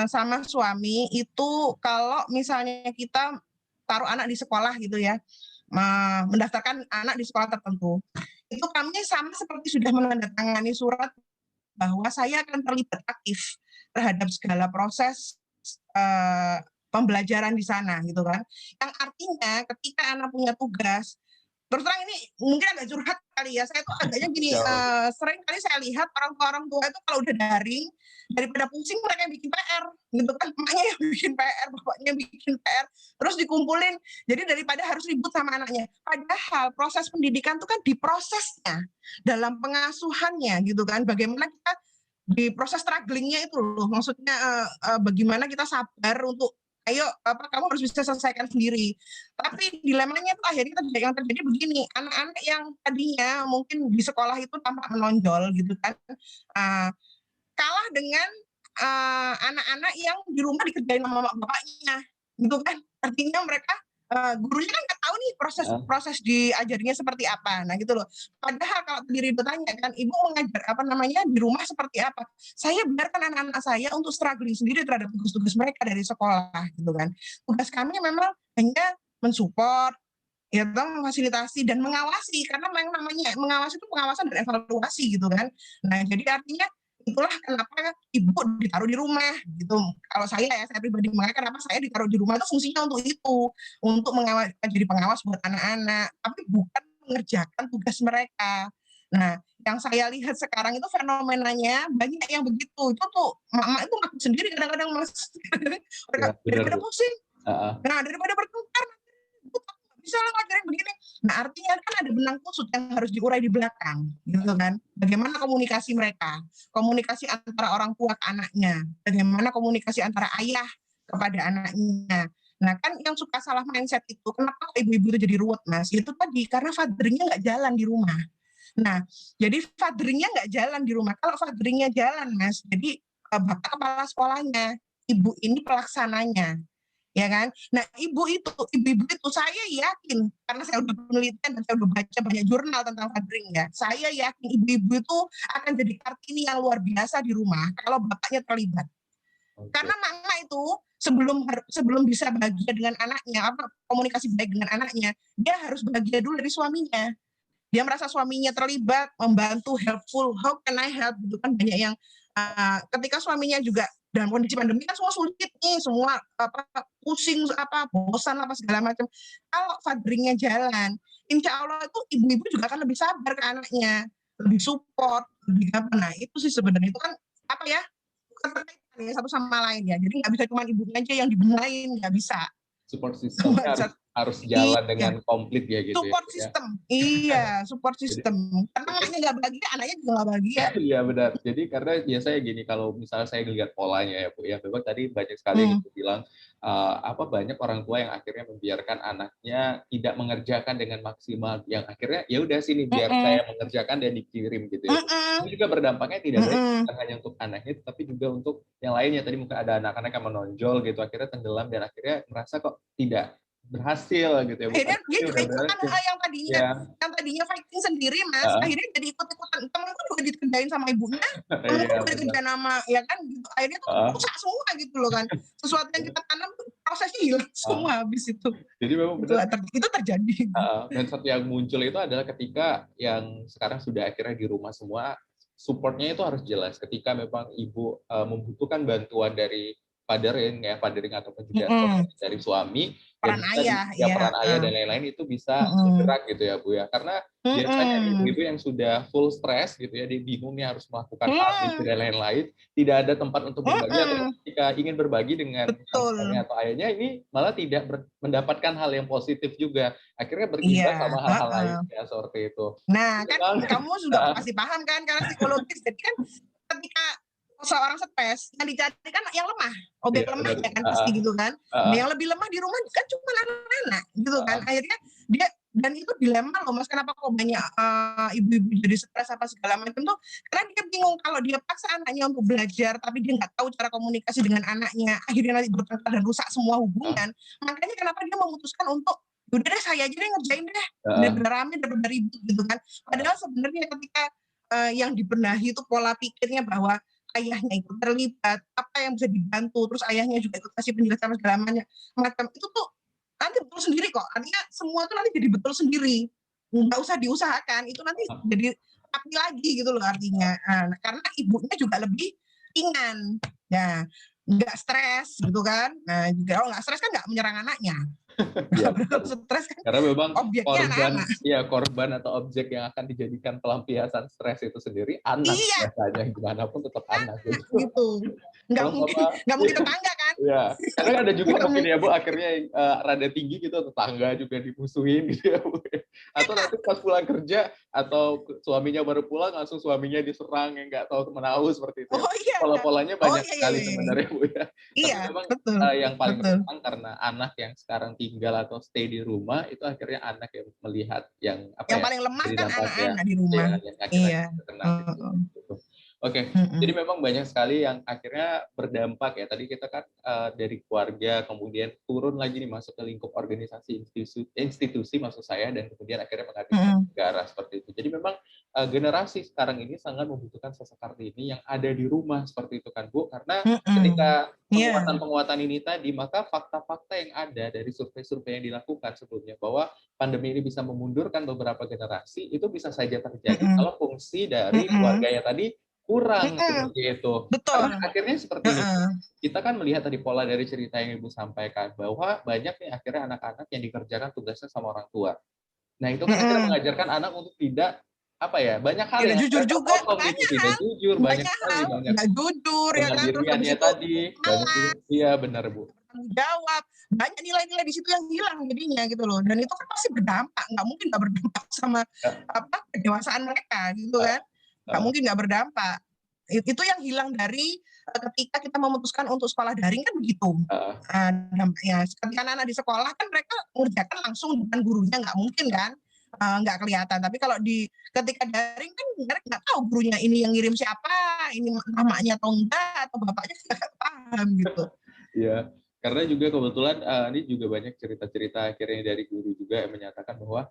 sama suami itu kalau misalnya kita taruh anak di sekolah gitu ya, mendaftarkan anak di sekolah tertentu, itu kami sama seperti sudah menandatangani surat bahwa saya akan terlibat aktif terhadap segala proses eh, pembelajaran di sana gitu kan. Yang artinya ketika anak punya tugas, terus terang ini mungkin agak curhat kali ya. Saya tuh agaknya gini, Jauh. sering kali saya lihat orang tua itu kalau udah daring daripada pusing mereka yang bikin PR gitu kan, emaknya yang bikin PR, bapaknya yang bikin PR, terus dikumpulin. Jadi daripada harus ribut sama anaknya. Padahal proses pendidikan itu kan di prosesnya, dalam pengasuhannya gitu kan. Bagaimana kita di proses strugglingnya itu loh, maksudnya bagaimana kita sabar untuk ayo kamu harus bisa selesaikan sendiri. Tapi dilemanya tuh akhirnya yang terjadi begini, anak-anak yang tadinya mungkin di sekolah itu tampak menonjol gitu kan, uh, kalah dengan anak-anak yang di rumah dikerjain sama bapaknya gitu kan. Artinya mereka gurunya kan nggak tahu nih proses Ah, proses diajarnya seperti apa. Nah gitu loh. Padahal kalau diri bertanya kan, ibu mengajar apa namanya di rumah seperti apa? Saya biarkan anak-anak saya untuk struggling sendiri terhadap tugas-tugas mereka dari sekolah gitu kan. Tugas kami memang hanya mensupport, ya dong, memfasilitasi dan mengawasi karena yang namanya mengawasi itu pengawasan dan evaluasi gitu kan. Nah jadi artinya itulah kenapa ibu ditaruh di rumah gitu. Kalau saya pribadi makanya kenapa saya ditaruh di rumah itu fungsinya untuk itu, untuk mengawas, jadi pengawas buat anak-anak, tapi bukan mengerjakan tugas mereka. Nah, yang saya lihat sekarang itu fenomenanya banyak yang begitu. Itu tuh mama itu ngaku sendiri kadang-kadang mas. ya Mereka benar daripada Bu. pusing, Ah, nah daripada bertengkar, bisa lah ngajarin begini. Nah artinya kan ada benang kusut yang harus diurai di belakang, gitu kan. Bagaimana komunikasi mereka, komunikasi antara orang tua ke anaknya, bagaimana komunikasi antara ayah kepada anaknya. Nah kan yang suka salah mindset itu, kenapa ibu-ibu itu jadi ruwet mas? Itu tadi karena fatheringnya nggak jalan di rumah. Nah jadi fatheringnya nggak jalan di rumah. Kalau fatheringnya jalan mas, jadi bapak kepala sekolahnya, ibu ini pelaksananya, ya kan? Nah, ibu-ibu itu saya yakin karena saya udah penelitian dan saya udah baca banyak jurnal tentang fathering ya. Saya yakin ibu-ibu itu akan jadi Kartini yang luar biasa di rumah kalau bapaknya terlibat. oke. Karena mama itu sebelum sebelum bisa bahagia dengan anaknya, apa komunikasi baik dengan anaknya, dia harus bahagia dulu dari suaminya. Dia merasa suaminya terlibat, membantu, helpful, how can I help gitu kan, banyak yang ketika suaminya juga dalam kondisi pandemi kan semua sulit nih, semua apa pusing, apa bosan apa segala macam. Kalau fatheringnya jalan, insya Allah itu ibu-ibu juga akan lebih sabar ke anaknya, lebih support, lebih apa. Nah itu sih sebenarnya itu kan apa ya, keterkaitan ya satu sama lain ya. Jadi nggak bisa cuma ibunya aja yang dibenain, nggak bisa. Support system-nya harus jalan Iya, dengan komplit ya gitu ya support Bu, ya. system, iya support Jadi system. Karena anaknya nggak bahagia, anaknya juga nggak bahagia. iya benar. Jadi karena biasanya gini kalau misalnya saya lihat polanya ya Bu ya, memang tadi banyak sekali yang Hmm. Ibu bilang apa banyak orang tua yang akhirnya membiarkan anaknya tidak mengerjakan dengan maksimal, yang akhirnya ya udah sini biar Mm-mm. saya mengerjakan dan dikirim gitu ya Bu. Mm-mm. Ini juga berdampaknya tidak baik Mm-mm. bukan hanya untuk anaknya tapi juga untuk yang lainnya. Tadi mungkin ada anak-anak yang menonjol gitu akhirnya tenggelam dan akhirnya merasa kok tidak berhasil gitu ya, bukan Akhirnya dia ini juga udah ikutan berhasil. hal Iya, yang tadinya fighting sendiri, Mas, heeh, akhirnya jadi ikut-ikutan. Temenku juga dikerjain sama ibunya, temenku iya juga benar, dikerjain sama ya kan gitu. Akhirnya tuh heeh, rusak semua gitu loh kan. Sesuatu yang kita tanam tuh prosesnya hilang heeh. semua habis itu. Jadi memang Itu benar. itu terjadi. Heeh, dan satu yang muncul itu adalah ketika yang sekarang sudah akhirnya di rumah semua, support-nya itu harus jelas. Ketika memang ibu, membutuhkan bantuan dari fathering ataupun juga Mhm, dari suami, ya peran bisa ayah, ya iya, peran ayah heeh. dan lain-lain itu bisa Mhm, bergerak gitu ya, Bu, ya. Karena biasanya mhm, ibu-ibu yang sudah full stres gitu ya, dia bingung nih harus melakukan A, B, C, mhm, dan lain-lain, tidak ada tempat untuk berbagi atau mhm, ketika ingin berbagi dengan suami betul, atau ayahnya, ini malah tidak mendapatkan hal yang positif juga. Akhirnya berimbas iya, sama hal-hal lain heeh. ya, seperti itu. Jadi Nah, kan memang kamu sudah heeh, pasti paham kan karena psikologis. Jadi kan ketika seseorang stres, yang dicari kan yang lemah, objek iya benar, lemahnya kan pasti heeh gitu kan. Nah, heeh yang lebih lemah di rumah kan cuma anak-anak gitu kan. heeh Akhirnya dia dan itu dilema loh Mas, kenapa kok banyak ibu-ibu jadi stres apa segala macam tuh karena dia bingung kalau dia paksa anaknya untuk belajar tapi dia nggak tahu cara komunikasi dengan anaknya, akhirnya nanti bertengkar dan rusak semua heeh hubungan. Makanya kenapa dia memutuskan untuk udah deh saya aja deh ngerjain deh heeh daripada rame daripada ribut gitu kan. heeh, Padahal sebenarnya ketika yang dibenahi itu pola pikirnya bahwa ayahnya itu terlibat, apa yang bisa dibantu, terus ayahnya juga ikut kasih penjelasan segala macam. Itu tuh nanti betul sendiri kok. Artinya semua tuh nanti jadi betul sendiri. Nggak usah diusahakan, itu nanti heeh, jadi rapi lagi gitu loh artinya. Nah, karena ibunya juga lebih ringan. Ya, nggak stres gitu kan. Nah, juga kalau nggak stres kan nggak menyerang anaknya. iya benar. Kalau stres kan Karena memang objeknya korban anak-anak. ya korban atau objek yang akan dijadikan pelampiasan stres itu sendiri anak Iya, biasanya, gimana pun tetap anak anak gitu. gitu. Nggak Kalau mungkin Bapak nggak mungkin iya. tetangga kan? Iya, kadang ada juga Nggak mungkin mungkin. ya Bu, akhirnya yang, rada tinggi gitu, tetangga juga dimusuhin gitu ya Bu, ya. Atau nanti pas pulang kerja atau suaminya baru pulang langsung suaminya diserang yang nggak tahu menahu seperti itu ya. Oh iya. Pola-polanya Oh banyak iya iya sekali iya. Iya. sebenarnya Bu ya. Tapi Iya, memang, betul. yang paling Betul. rentan karena anak yang sekarang tinggal atau stay di rumah itu akhirnya anak yang melihat yang apa Yang ya, paling lemah jadi kan dampak ya, anak-anak di ya rumah. yang akhirnya Iya. terkena Heeh. gitu. Oke, jadi Mhm. memang banyak sekali yang akhirnya berdampak ya. Tadi kita kan dari keluarga, kemudian turun lagi nih masuk ke lingkup organisasi institusi maksud saya, dan kemudian akhirnya mengambil ke Mhm. negara seperti itu. Jadi memang generasi sekarang ini sangat membutuhkan sosok Kartini yang ada di rumah seperti itu kan Bu, karena Mhm. ketika Iya. penguatan-penguatan ini tadi, maka fakta-fakta yang ada dari survei-survei yang dilakukan sebelumnya bahwa pandemi ini bisa memundurkan beberapa generasi, itu bisa saja terjadi Mhm. kalau fungsi dari Mhm. keluarganya tadi kurang Mhm. seperti itu. Karena Betul. akhirnya seperti ini, Heeh. kita kan melihat tadi pola dari cerita yang Ibu sampaikan, bahwa banyak nih akhirnya anak-anak yang dikerjakan tugasnya sama orang tua. Nah, itu kan akhirnya Mhm. mengajarkan anak untuk tidak, apa ya, banyak hal Tidak yang jujur akhirnya juga, terpotong gitu, tidak jujur, banyak banyak sekali, hal, banyak nggak jujur ya kan, terus habis kemandiriannya itu tadi, banyak juga malas, iya benar, Bu. bertanggung jawab, banyak nilai-nilai di situ yang hilang jadinya gitu loh, dan itu kan pasti berdampak, nggak mungkin nggak berdampak sama Heeh apa kedewasaan mereka gitu heeh kan, nggak heeh mungkin nggak berdampak. Itu yang hilang dari ketika kita memutuskan untuk sekolah daring kan begitu. heeh. Dampaknya ketika anak-anak di sekolah kan mereka mengerjakan langsung dengan gurunya nggak mungkin kan, nggak kelihatan. Tapi kalau di ketika daring kan mereka nggak tahu gurunya ini yang ngirim siapa, ini namanya atau enggak, atau bapaknya nggak paham gitu. Iya, karena juga kebetulan, ini juga banyak cerita-cerita akhirnya dari guru juga yang menyatakan bahwa,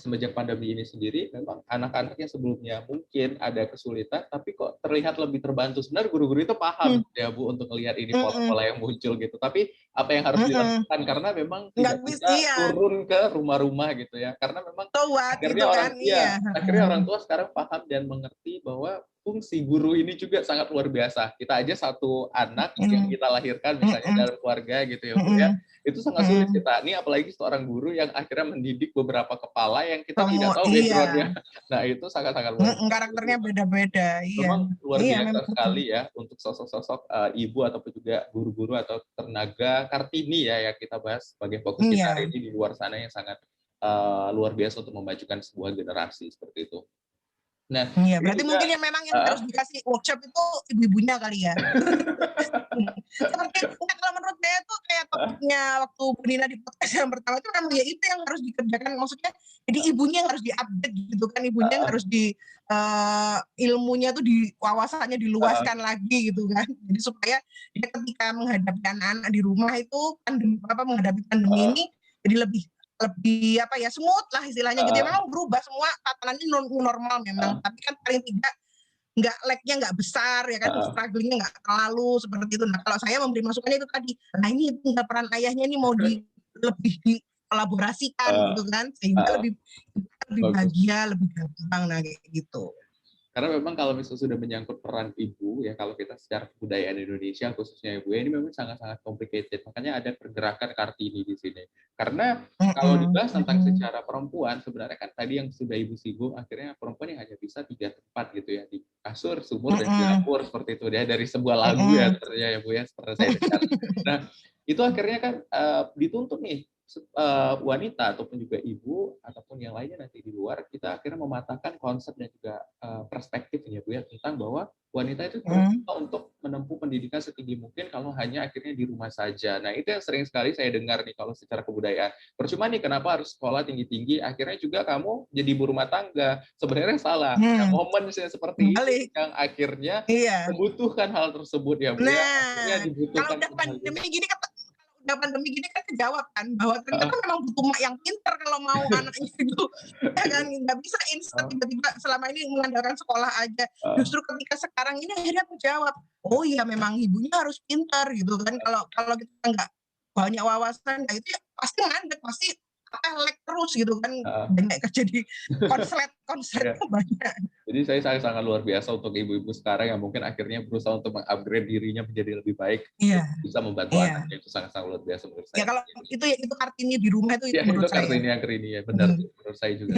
semenjak pandemi ini sendiri memang anak-anak yang sebelumnya mungkin ada kesulitan, tapi kok terlihat lebih terbantu. Sebenarnya guru-guru itu paham Mmm, ya Bu, untuk melihat ini mhm, pola-pola yang muncul gitu, tapi apa yang harus mhm, dilakukan karena memang nggak tidak bis bisa iya, turun ke rumah-rumah gitu ya, karena memang so what gitu kan, iya, akhirnya heeh, orang tua sekarang paham dan mengerti bahwa fungsi guru ini juga sangat luar biasa. Kita aja satu anak yang mhm, kita lahirkan misalnya mhm, dalam keluarga gitu ya Bu ya, mhm, itu sangat sulit mhm, kita. Ini apalagi seorang guru yang akhirnya mendidik beberapa kepala yang kita tidak tahu iya, background-nya. Nah itu sangat-sangat luar biasa karakternya gitu. beda-beda, iya, Memang luar iya biasa memang betul, sekali ya untuk sosok-sosok, ibu ataupun juga guru-guru atau tenaga Kartini ya yang kita bahas sebagai fokus kita hari iya. ini di luar sana yang sangat, luar biasa untuk memajukan sebuah generasi seperti itu. Nah, Iya, ini berarti juga mungkin yang memang yang heeh, harus dikasih workshop itu ibu-ibunya kali ya? Seperti enggak, kalau menurut saya tuh kayak topiknya waktu Bu Nina di podcast yang pertama itu memang ya itu yang harus dikerjakan, maksudnya jadi ibunya yang harus di-update gitu kan, ibunya yang heeh, harus ilmunya tuh wawasannya heeh, diluaskan lagi gitu kan. Jadi supaya dia ketika menghadapi anak-anak di rumah itu menghadapi pandemi heeh, ini jadi lebih lebih apa ya, smooth lah istilahnya gitu ya. Heeh, Memang berubah semua tatanannya normal memang, heeh, tapi kan paling tidak nggak lag-nya nggak besar ya kan, heeh. struggle-nya nggak terlalu seperti itu. Nah, kalau saya memberi masukannya itu tadi, nah ini tinggal peran ayahnya ini mau lebih dikolaborasikan gitu kan, sehingga Heeh, lebih lebih bagus. bahagia, lebih gampang, nah kayak gitu. Karena memang kalau misalnya sudah menyangkut peran ibu, ya kalau kita secara kebudayaan Indonesia, khususnya ibu, ya ini memang sangat-sangat complicated. Makanya ada pergerakan Kartini di sini. Karena kalau Mhm, dibahas tentang mhm, secara perempuan, sebenarnya kan tadi yang sudah ibu singgung, akhirnya perempuan yang hanya bisa 3 tempat gitu ya, di kasur, sumur, dan di mhm, dapur, seperti itu ya, dari sebuah lagu ya, mhm. sepertinya ya Bu ya, seperti saya dengar. Nah, itu akhirnya kan dituntut nih, wanita ataupun juga ibu ataupun yang lainnya nanti di luar, kita akhirnya mematahkan konsep dan juga perspektif ya Bu ya, tentang bahwa wanita itu Mhm, terbuka untuk menempuh pendidikan setinggi mungkin kalau hanya akhirnya di rumah saja. Nah, itu yang sering sekali saya dengar nih kalau secara kebudayaan. Percuma nih kenapa harus sekolah tinggi-tinggi, akhirnya juga kamu jadi ibu rumah tangga. Sebenarnya salah. Nah, mhm, momen seperti ini balik, yang akhirnya iya. membutuhkan hal tersebut ya Bu ya. Akhirnya Nah, kalau dibutuhkan udah kembali. pandemi gini kan udah pandemi gini kan kejawab kan, bahwa ternyata memang butuh mak yang pinter kalau mau anaknya itu ya kan, nggak bisa instan tiba-tiba selama ini mengandalkan sekolah aja. Justru ketika sekarang ini akhirnya terjawab, oh iya memang ibunya harus pintar gitu kan, kalau kalau kita nggak banyak wawasan, nah itu ya pasti mandek, pasti lag terus gitu kan, banyak jadi Iya. konsletnya banyak. Jadi saya sangat-sangat luar biasa untuk ibu-ibu sekarang yang mungkin akhirnya berusaha untuk meng-upgrade dirinya menjadi lebih baik Iya, untuk bisa membantu iya. anaknya, itu sangat-sangat luar biasa menurut Ya saya. kalau itu Kartini di rumah itu Ya itu menurut saya. Kartini Agrini ya, benar Mhm. menurut saya juga.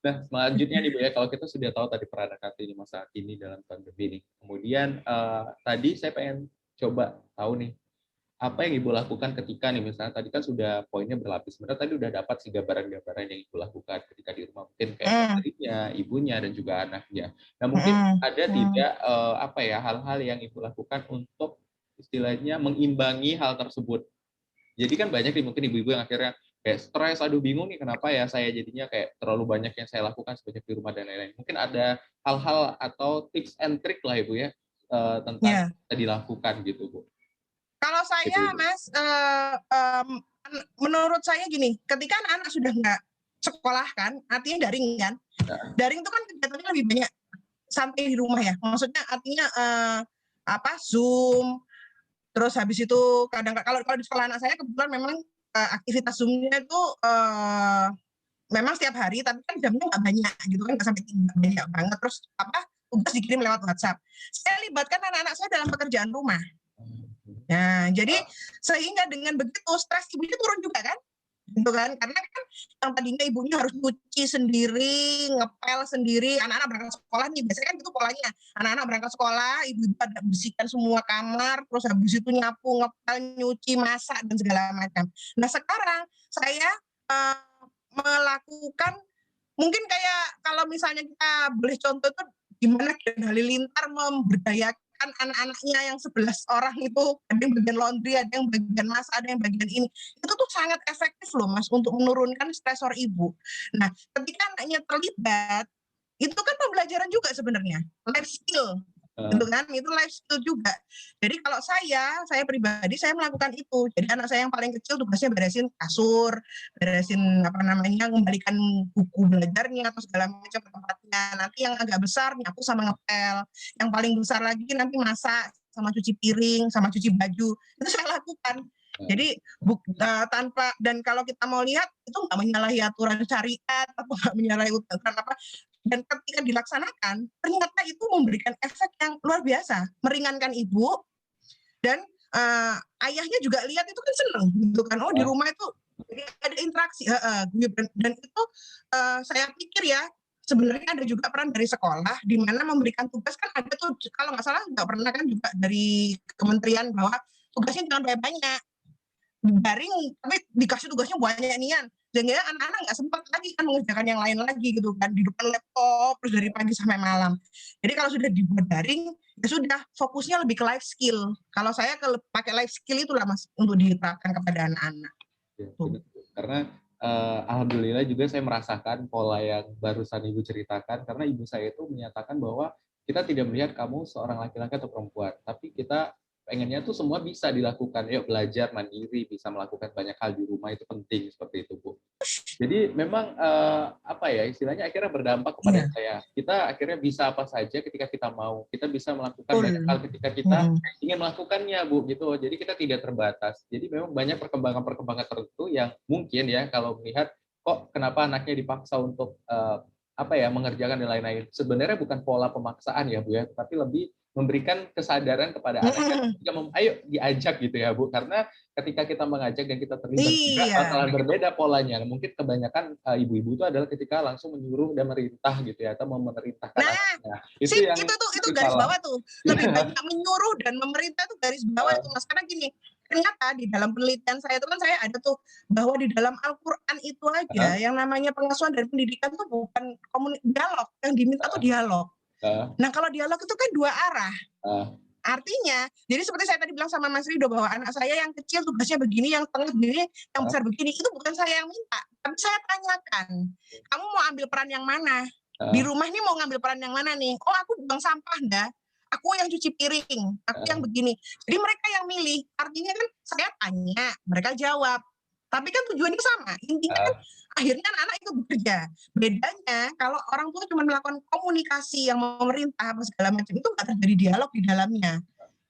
Nah, selanjutnya nih Bu ya, kalau kita sudah tahu tadi peran Kartini masa kini dalam pandemi nih. Kemudian tadi saya pengen coba tahu nih, apa yang Ibu lakukan ketika nih misalnya tadi kan sudah poinnya berlapis. Sebenarnya tadi udah dapat sih gambaran-gambaran yang Ibu lakukan ketika di rumah mungkin kayak Mhm, istrinya, ibunya dan juga anaknya. Nah, mungkin mhm, ada mhm. tidak apa ya hal-hal yang Ibu lakukan untuk istilahnya mengimbangi hal tersebut. Jadi kan banyak nih mungkin ibu-ibu yang akhirnya kayak stres, aduh bingung nih kenapa ya saya jadinya kayak terlalu banyak yang saya lakukan sebanyak di rumah dan lain-lain. Mungkin ada hal-hal atau tips and trick lah Ibu ya, tentang Iya. bisa dilakukan gitu Bu, Kalau saya ibu-ibu. Mas, menurut saya gini, ketika anak-anak sudah nggak sekolah kan, artinya daring kan, Nah, daring itu kan kegiatannya lebih banyak santai di rumah ya, maksudnya artinya, apa, Zoom, terus habis itu kadang kalau kalau di sekolah anak saya kebetulan memang, aktivitas Zoom-nya itu, memang setiap hari, tapi kan jamnya nggak banyak gitu kan, nggak sampai 3 banyak banget. Terus apa, tugas dikirim lewat WhatsApp. Saya libatkan anak-anak saya dalam pekerjaan rumah. Nah, jadi sehingga dengan begitu stres ibunya turun juga kan, gitu kan. Karena kan yang tadinya ibunya harus nyuci sendiri, ngepel sendiri, anak-anak berangkat sekolah nih, biasanya kan gitu polanya. Anak-anak berangkat sekolah, ibu-ibu pada bersihkan semua kamar, terus habis itu nyapu, ngepel, nyuci, masak dan segala macam. Nah, sekarang saya uh, melakukan mungkin kayak kalau misalnya kita boleh contoh itu gimana Glenn Halilintar memberdayakan anak-anaknya yang 11 orang itu, ada yang bagian laundry, ada yang bagian masak, ada yang bagian ini. Itu tuh sangat efektif loh Mas untuk menurunkan stresor ibu. Nah, ketika anaknya terlibat, itu kan pembelajaran juga sebenarnya, life skill gitu kan, itu life skill juga. Jadi kalau saya pribadi saya melakukan itu. Jadi anak saya yang paling kecil tugasnya beresin kasur, beresin apa namanya, mengembalikan buku belajarnya atau segala macam ke tempatnya. Nanti yang agak besar nyapu sama ngepel. Yang paling besar lagi nanti masak sama cuci piring, sama cuci baju. Itu saya lakukan. Jadi tanpa, dan kalau kita mau lihat itu nggak menyalahi aturan syariat atau nggak menyalahi aturan apa, dan ketika dilaksanakan ternyata itu memberikan efek yang luar biasa, meringankan ibu dan ayahnya juga lihat itu kan seneng gitu kan, oh di rumah itu ada interaksi, dan itu saya pikir ya sebenarnya ada juga peran dari sekolah di mana memberikan tugas, kan ada tuh kalau nggak salah nggak pernah kan juga dari kementerian bahwa tugasnya jangan banyak-banyak, daring tapi dikasih tugasnya banyak nian, sehingga anak-anak nggak sempat lagi kan mengerjakan yang lain lagi gitu kan di depan laptop terus dari pagi sampai malam. Jadi kalau sudah dibuat daring ya sudah fokusnya lebih ke life skill. Kalau saya pakai life skill itulah Mas untuk diterapkan kepada anak-anak. Ya, Tuh. benar. Karena alhamdulillah juga saya merasakan pola yang barusan Ibu ceritakan, karena ibu saya itu menyatakan bahwa kita tidak melihat kamu seorang laki-laki atau perempuan, tapi kita pengennya tuh semua bisa dilakukan. Yuk belajar mandiri, bisa melakukan banyak hal di rumah itu penting seperti itu, Bu. Jadi memang apa ya istilahnya akhirnya berdampak kepada Iya, saya. Kita akhirnya bisa apa saja ketika kita mau. Kita bisa melakukan betul. banyak hal ketika kita ingin melakukannya, Bu, gitu. Jadi kita tidak terbatas. Jadi memang banyak perkembangan-perkembangan tertentu yang mungkin ya kalau melihat kok kenapa anaknya dipaksa untuk apa ya mengerjakan dan lain-lain. Sebenarnya bukan pola pemaksaan ya, Bu ya, tapi lebih memberikan kesadaran kepada anaknya ketika ayo diajak gitu ya, Bu. Karena ketika kita mengajak dan kita terlibat juga Iya. bakalan berbeda polanya. Mungkin kebanyakan ibu-ibu itu adalah ketika langsung menyuruh dan merintah gitu ya atau memerintahkan Nah, anaknya. Itu sip, yang itu garis salah. bawah tuh. Lebih banyak menyuruh dan memerintah tuh garis bawah tuh, Mas. Karena gini, ternyata di dalam penelitian saya itu kan saya ada tuh bahwa di dalam Al-Qur'an itu aja yang namanya pengasuhan dan pendidikan tuh bukan dialog, yang diminta tuh dialog. Nah, kalau dialog itu kan dua arah. Artinya, jadi seperti saya tadi bilang sama Mas Rido bahwa anak saya yang kecil tugasnya begini, yang tengah begini, yang besar begini, itu bukan saya yang minta, tapi saya tanyakan, kamu mau ambil peran yang mana? Di rumah nih mau ngambil peran yang mana nih? Oh, aku buang sampah dah, aku yang cuci piring, aku yang begini. Jadi mereka yang milih, artinya kan saya tanya, mereka jawab. Tapi kan tujuannya sama, intinya kan akhirnya anak-anak itu bekerja. Bedanya kalau orang tua cuma melakukan komunikasi yang memerintah apa segala macam itu nggak terjadi dialog di dalamnya,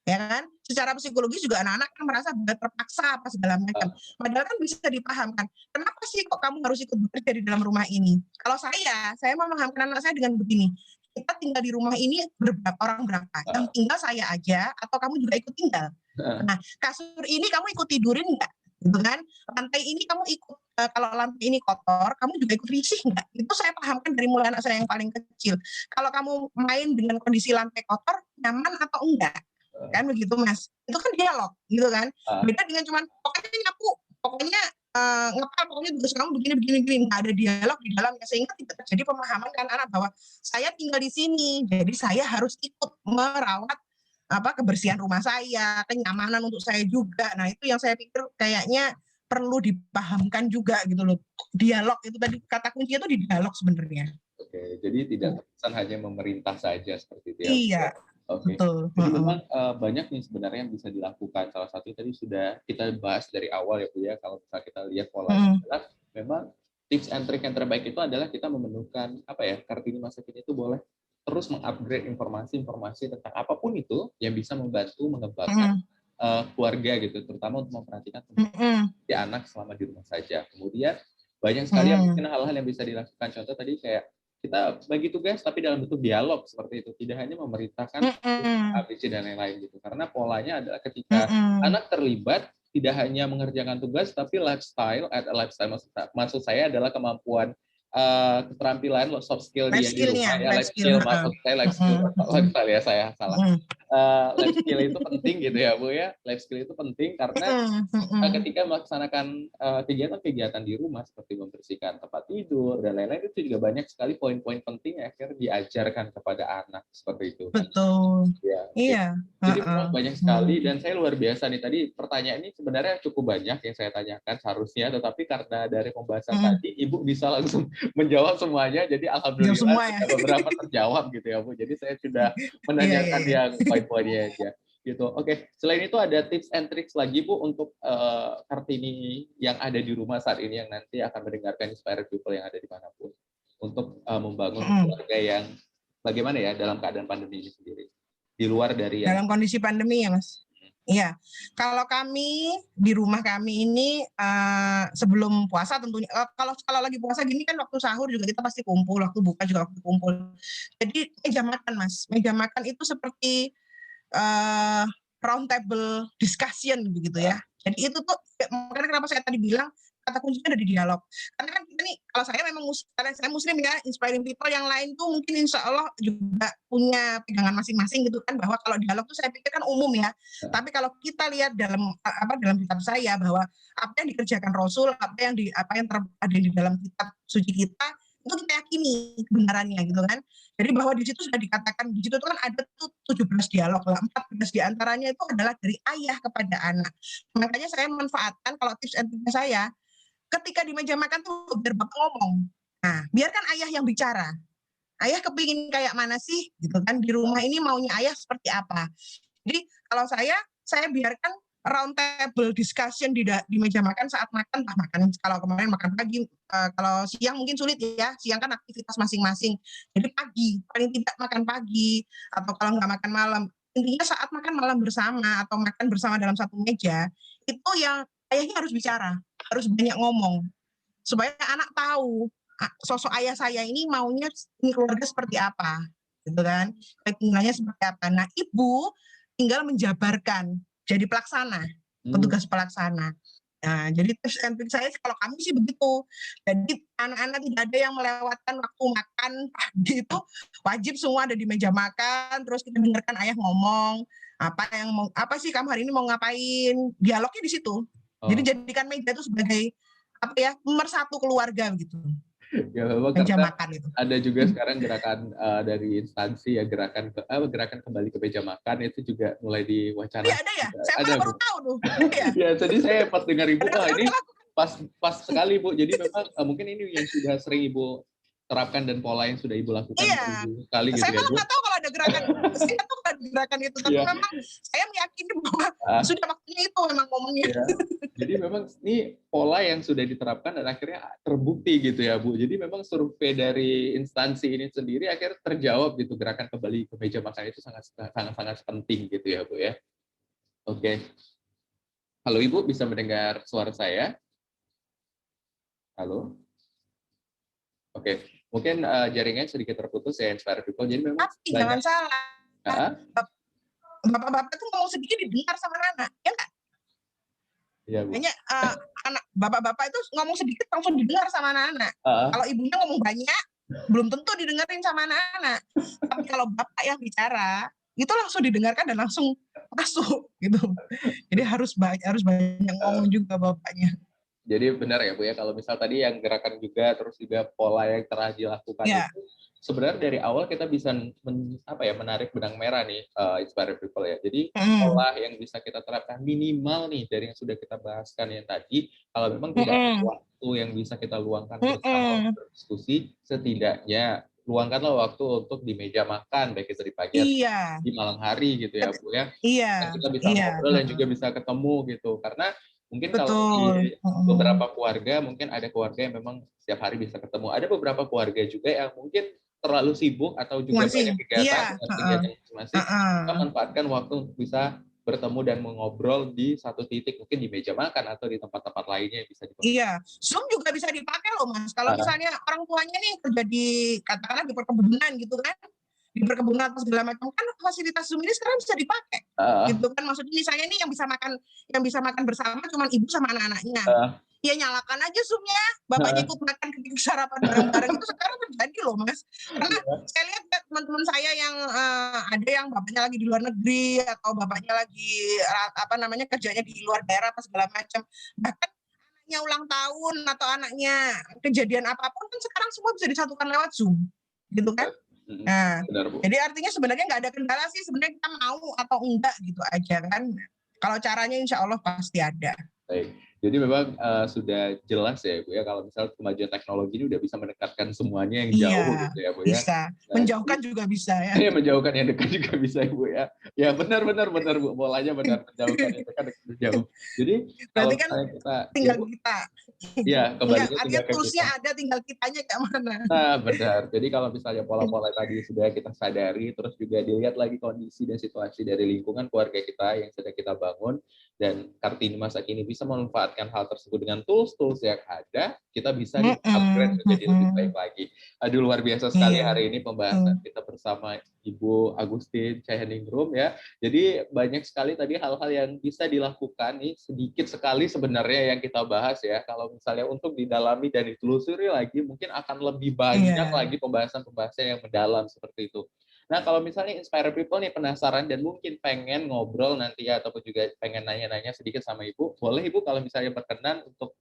ya kan? Secara psikologis juga anak-anak kan merasa terpaksa apa segala macam. Padahal kan bisa dipahamkan. Kenapa sih kok kamu harus ikut bekerja di dalam rumah ini? Kalau saya memahamkan anak saya dengan begini. Kita tinggal di rumah ini orang berapa? Yang tinggal saya aja atau kamu juga ikut tinggal? Nah, kasur ini kamu ikut tidurin nggak? Gitu kan? Lantai ini kamu ikut kalau lantai ini kotor, kamu juga ikut risih nggak? Itu saya pahamkan dari mulai anak saya yang paling kecil. Kalau kamu main dengan kondisi lantai kotor, nyaman atau enggak? Kan begitu, Mas. Itu kan dialog, gitu kan? Beda dengan cuman pokoknya nyapu, pokoknya ngepel, pokoknya tugas kamu begini, nggak ada dialog di dalamnya sehingga tidak terjadi pemahaman kan anak bahwa saya tinggal di sini, jadi saya harus ikut merawat kebersihan rumah saya, kenyamanan untuk saya juga. Nah, itu yang saya pikir kayaknya perlu dipahamkan juga gitu loh. Dialog itu tadi kata kuncinya itu di dialog sebenarnya. Oke, jadi tidak terkesan hanya memerintah saja seperti itu ya. Iya. Oke. Betul. Jadi memang banyak nih sebenarnya yang bisa dilakukan. Salah satu tadi sudah kita bahas dari awal ya Bu ya. Kalau misalnya kita lihat polanya adalah memang tips and trick yang terbaik itu adalah kita memenuhkan apa ya, Kartini masa kini itu boleh terus mengupgrade informasi-informasi tentang apapun itu yang bisa membantu mengembangkan keluarga gitu, terutama untuk memperhatikan si anak selama di rumah saja. Kemudian banyak sekali mungkin hal-hal yang bisa dilakukan. Contoh tadi kayak kita bagi tugas tapi dalam bentuk dialog seperti itu, tidak hanya memerintahkan ABC dan lain-lain gitu. Karena polanya adalah ketika anak terlibat tidak hanya mengerjakan tugas tapi lifestyle maksud saya adalah kemampuan keterampilan soft skill dia di rumah ya, life skill maksud saya life skill lifestyle ya saya salah. Life skill itu penting gitu ya Bu ya. Life skill itu penting karena ketika melaksanakan kegiatan-kegiatan di rumah seperti membersihkan tempat tidur dan lain-lain itu juga banyak sekali poin-poin penting yang akhirnya diajarkan kepada anak seperti itu. Betul. Ya, iya. Jadi memang banyak sekali dan saya luar biasa nih tadi pertanyaan ini sebenarnya cukup banyak yang saya tanyakan seharusnya, tetapi karena dari pembahasan tadi Ibu bisa langsung menjawab semuanya, jadi alhamdulillah semua ya. beberapa terjawab gitu ya Bu. Jadi saya sudah menanyakan yang poin-poinnya aja. Gitu. Oke, selain itu ada tips and tricks lagi Bu untuk Kartini yang ada di rumah saat ini yang nanti akan mendengarkan Inspired People yang ada di manapun untuk membangun keluarga yang bagaimana ya dalam keadaan pandemi ini sendiri di luar dari yang dalam kondisi pandemi ya Mas. Iya, kalau kami di rumah kami ini sebelum puasa tentunya kalau lagi puasa gini kan waktu sahur juga kita pasti kumpul, waktu buka juga waktu kumpul. Jadi meja makan Mas, meja makan itu seperti round table discussion begitu ya. Jadi itu tuh makanya kenapa saya tadi bilang kata kuncinya ada di dialog. Karena kan kita nih kalau saya memang karena saya muslim ya, inspiring people yang lain tuh mungkin insya Allah juga punya pegangan masing-masing gitu kan bahwa kalau dialog tuh saya pikir kan umum ya. Tapi kalau kita lihat dalam dalam kitab saya bahwa apa yang dikerjakan Rasul, apa yang ada di dalam kitab suci kita itu kita yakini kebenarannya gitu kan. Jadi bahwa di situ sudah dikatakan di situ kan ada tuh 17 dialog lah, 14 diantaranya itu adalah dari ayah kepada anak. Makanya saya manfaatkan kalau tips and triknya saya ketika di meja makan tuh biar bapak ngomong. Nah, biarkan ayah yang bicara. Ayah kepingin kayak mana sih gitu kan di rumah ini maunya ayah seperti apa. Jadi kalau saya saya biarkan round table discussion di meja makan saat makan, makan kalau kemarin makan pagi, kalau siang mungkin sulit ya, siang kan aktivitas masing-masing. Jadi pagi, paling tidak makan pagi atau kalau nggak makan malam. Intinya saat makan malam bersama atau makan bersama dalam satu meja, itu yang ayahnya harus bicara, harus banyak ngomong supaya anak tahu sosok ayah saya ini maunya keluarga seperti apa, gitu kan? Tinggalnya seperti apa. Nah, ibu tinggal menjabarkan, jadi pelaksana, petugas pelaksana. Nah, jadi tips and trik saya kalau kami sih begitu. Jadi anak-anak tidak ada yang melewatkan waktu makan pagi itu wajib semua ada di meja makan, terus kita dengarkan ayah ngomong apa sih kamu hari ini mau ngapain? Dialognya di situ. Jadi jadikan meja itu sebagai apa ya pemersatu keluarga gitu. Ya memang Meja karena makan itu. ada juga sekarang gerakan dari instansi ya gerakan kembali ke meja makan itu juga mulai diwacanakan. Iya ada ya, saya ada baru tahu tuh. Ya jadi saya pas dengar ibu ini pas sekali Bu. Jadi memang mungkin ini yang sudah sering ibu terapkan dan pola yang sudah ibu lakukan Iya. kali gitu Saya ya malah Bu. nggak tahu kalau ada gerakan, saya tahu kalau ada gerakan itu, tapi memang saya meyakini bahwa sudah waktunya itu memang ngomongnya. Ya. Jadi memang ini pola yang sudah diterapkan dan akhirnya terbukti gitu ya Bu. Jadi memang survei dari instansi ini sendiri akhirnya terjawab gitu, gerakan kembali ke meja makan itu sangat penting gitu ya Bu ya. Oke. Halo Ibu, bisa mendengar suara saya? Halo. Oke, mungkin jaringan sedikit terputus ya Inspire People. Jadi memang Tapi jangan salah, bapak-bapak tuh ngomong sedikit didengar sama anak, ya nggak? Iya Bu. Hanya anak bapak-bapak itu ngomong sedikit langsung didengar sama anak-anak. Kalau ibunya ngomong banyak, belum tentu didengarin sama anak-anak. Tapi kalau bapak yang bicara, itu langsung didengarkan dan langsung masuk gitu. Jadi harus banyak ngomong juga bapaknya. Jadi benar ya Bu ya, kalau misal tadi yang gerakan juga terus juga pola yang telah dilakukan itu sebenarnya dari awal kita bisa menarik benang merah nih Inspire People ya. Jadi pola yang bisa kita terapkan minimal nih dari yang sudah kita bahaskan yang tadi, kalau memang tidak ada waktu yang bisa kita luangkan bersama untuk berdiskusi, setidaknya luangkanlah waktu untuk di meja makan, baik itu di pagi atau di malam hari gitu ya Bu ya. Dan kita bisa ngobrol dan juga bisa ketemu gitu. Karena mungkin kalau di beberapa keluarga, mungkin ada keluarga yang memang setiap hari bisa ketemu. Ada beberapa keluarga juga yang mungkin terlalu sibuk atau juga banyak kegiatan masing-masing. Kita manfaatkan waktu untuk bisa bertemu dan mengobrol di satu titik, mungkin di meja makan atau di tempat-tempat lainnya yang bisa dipakai. Iya, Zoom juga bisa dipakai loh Mas. Kalau misalnya orang tuanya nih kerja di katakanlah di perkebunan gitu kan, di perkebunan atau segala macam kan fasilitas Zoom ini sekarang bisa dipakai. Gitu kan maksudnya misalnya nih yang bisa makan bersama cuma ibu sama anak-anaknya. Ya nyalakan aja Zoom-nya, bapaknya ikut makan ketika sarapan bareng-bareng itu sekarang terjadi loh Mas. Karena saya lihat teman-teman saya yang ada yang bapaknya lagi di luar negeri atau bapaknya lagi kerjanya di luar daerah apa segala macam. Bahkan anaknya ulang tahun atau anaknya kejadian apapun kan sekarang semua bisa disatukan lewat Zoom. Gitu kan? Nah, jadi artinya sebenarnya nggak ada kendala sih, sebenarnya kita mau atau enggak gitu aja kan. Kalau caranya insya Allah pasti ada. Baik. Jadi memang sudah jelas ya Bu ya, kalau misalnya kemajuan teknologi ini udah bisa mendekatkan semuanya yang jauh gitu ya Bu ya. Bisa. Menjauhkan juga bisa ya. Iya, menjauhkan yang dekat juga bisa Bu ya. Ya benar Bu, polanya benar, menjauhkan yang dekat jauh. Jadi kalau kan kita tinggal kita. Iya, kembalinya artinya tinggal ke toolsnya kita. ada, tinggal kitanya kayak mana. Nah, benar. Jadi kalau misalnya pola-pola tadi sudah kita sadari, terus juga dilihat lagi kondisi dan situasi dari lingkungan keluarga kita yang sedang kita bangun, dan Kartini masa kini bisa memanfaatkan hal tersebut dengan tools-tools yang ada, kita bisa upgrade menjadi lebih baik lagi. Aduh, luar biasa sekali hari ini pembahasan kita bersama Ibu Agustin Cahyandingrum ya. Jadi banyak sekali tadi hal-hal yang bisa dilakukan nih, sedikit sekali sebenarnya yang kita bahas ya. Kalau misalnya untuk didalami dan ditelusuri lagi, mungkin akan lebih banyak lagi pembahasan-pembahasan yang mendalam seperti itu. Nah, kalau misalnya Inspire People nih penasaran dan mungkin pengen ngobrol nanti ya, ataupun juga pengen nanya-nanya sedikit sama Ibu, boleh Ibu kalau misalnya berkenan untuk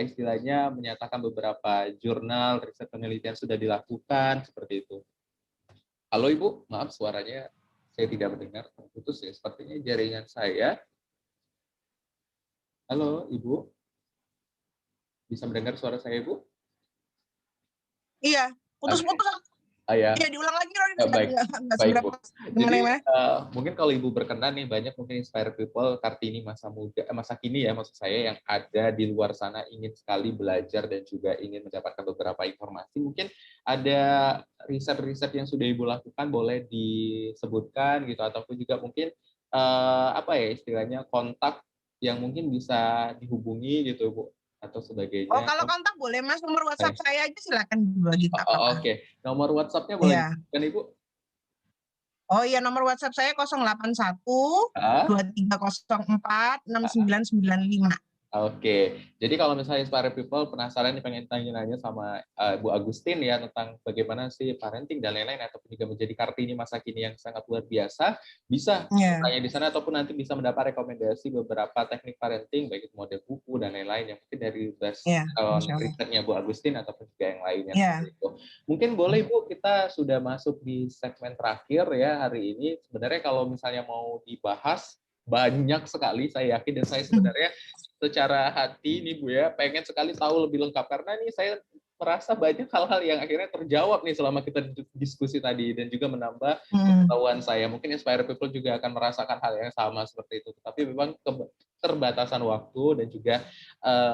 istilahnya menyatakan beberapa jurnal, riset penelitian sudah dilakukan, seperti itu. Halo Ibu, maaf suaranya saya tidak mendengar, terputus ya, sepertinya jaringan saya. Halo Ibu, bisa mendengar suara saya Ibu? Iya, putus-putus. Ayah. Iya, diulang lagi Roni, Baik, nggak baik seberapa Bu. gimana Jadi gimana? mungkin kalau Ibu berkenan nih, banyak mungkin inspire people Kartini masa muda, masa kini ya maksud saya, yang ada di luar sana ingin sekali belajar dan juga ingin mendapatkan beberapa informasi. Mungkin ada riset-riset yang sudah Ibu lakukan, boleh disebutkan gitu, ataupun juga mungkin apa ya istilahnya, kontak yang mungkin bisa dihubungi gitu Bu, atau Oh, sebagainya. kalau kontak boleh Mas, nomor WhatsApp Baik. saya aja silakan dibagi, nggak apa-apa. Oke. Nomor WhatsApp-nya boleh Iya. disebutkan Ibu? Oh iya, nomor WhatsApp saya 081 Ah, 2304 ah. 6995. Oke, jadi kalau misalnya Inspire People penasaran nih, pengen tanya-nanya sama Bu Agustin ya tentang bagaimana sih parenting dan lain-lain, ataupun juga menjadi Kartini masa kini yang sangat luar biasa, bisa Iya, tanya di sana, ataupun nanti bisa mendapat rekomendasi beberapa teknik parenting baik itu model buku dan lain-lain yang mungkin dari iya, Insya Allah. risetnya Bu Agustin ataupun juga yang lainnya Iya, seperti itu. Mungkin boleh Bu, kita sudah masuk di segmen terakhir ya hari ini. Sebenarnya kalau misalnya mau dibahas banyak sekali, saya yakin, dan saya sebenarnya secara hati nih Bu ya, pengen sekali tahu lebih lengkap, karena nih saya merasa banyak hal-hal yang akhirnya terjawab nih selama kita diskusi tadi, dan juga menambah hmm, pengetahuan saya. Mungkin Inspire People juga akan merasakan hal yang sama seperti itu. Tapi memang keterbatasan waktu dan juga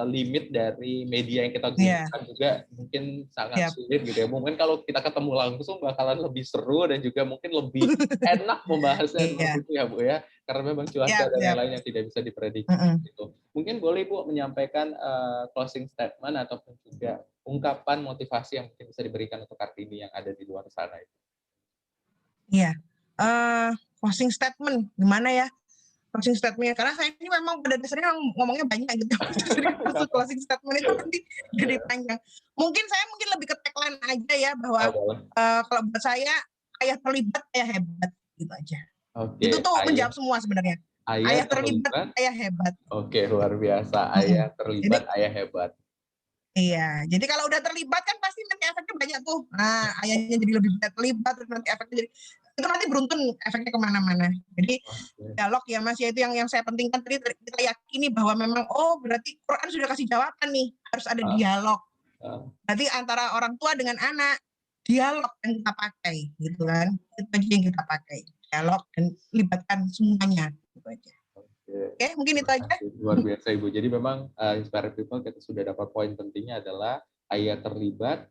limit dari media yang kita iya, gunakan juga mungkin sangat siap. sulit gitu ya. Mungkin kalau kita ketemu langsung bakalan lebih seru dan juga mungkin lebih enak membahasnya Iya, seperti itu ya Bu ya, karena memang cuaca siap, dan siap. lain-lain yang tidak bisa diprediksi Mm-mm. gitu. Mungkin boleh Bu menyampaikan closing statement ataupun juga ungkapan motivasi yang mungkin bisa diberikan untuk Kartini yang ada di luar sana itu. Iya. Eh, Closing statement gimana ya? Closing statementnya, karena saya ini memang pada dasarnya ngomongnya banyak gitu. Jadi masuk closing statement itu nanti jadi panjang. Mungkin lebih ke tagline aja ya, bahwa Oh, boleh. kalau buat saya, ayah terlibat, ayah hebat, gitu aja. Itu Oke, tuh ayah menjawab semua sebenarnya. ayah Ayah terlibat, terlibat. ayah hebat. Oke, luar biasa. Mm-mm. Ayah Jadi terlibat, ayah hebat. iya, jadi kalau udah terlibat kan pasti nanti efeknya banyak tuh. Nah, ayahnya jadi lebih banyak terlibat, terus nanti efeknya jadi itu nanti beruntun efeknya kemana-mana. Jadi Oke. dialog ya Mas, ya itu yang saya pentingkan tadi, kita yakini bahwa memang oh berarti Quran sudah kasih jawaban nih, harus ada Ah, dialog. ah, Berarti antara orang tua dengan anak, dialog yang kita pakai gitu kan. Itu aja yang kita pakai. Dialog dan libatkan semuanya gitu aja. oke. Oke, mungkin Terima itu aja. kasih. Luar biasa Ibu. Jadi memang Inspire People kita sudah dapat poin pentingnya adalah ayah terlibat,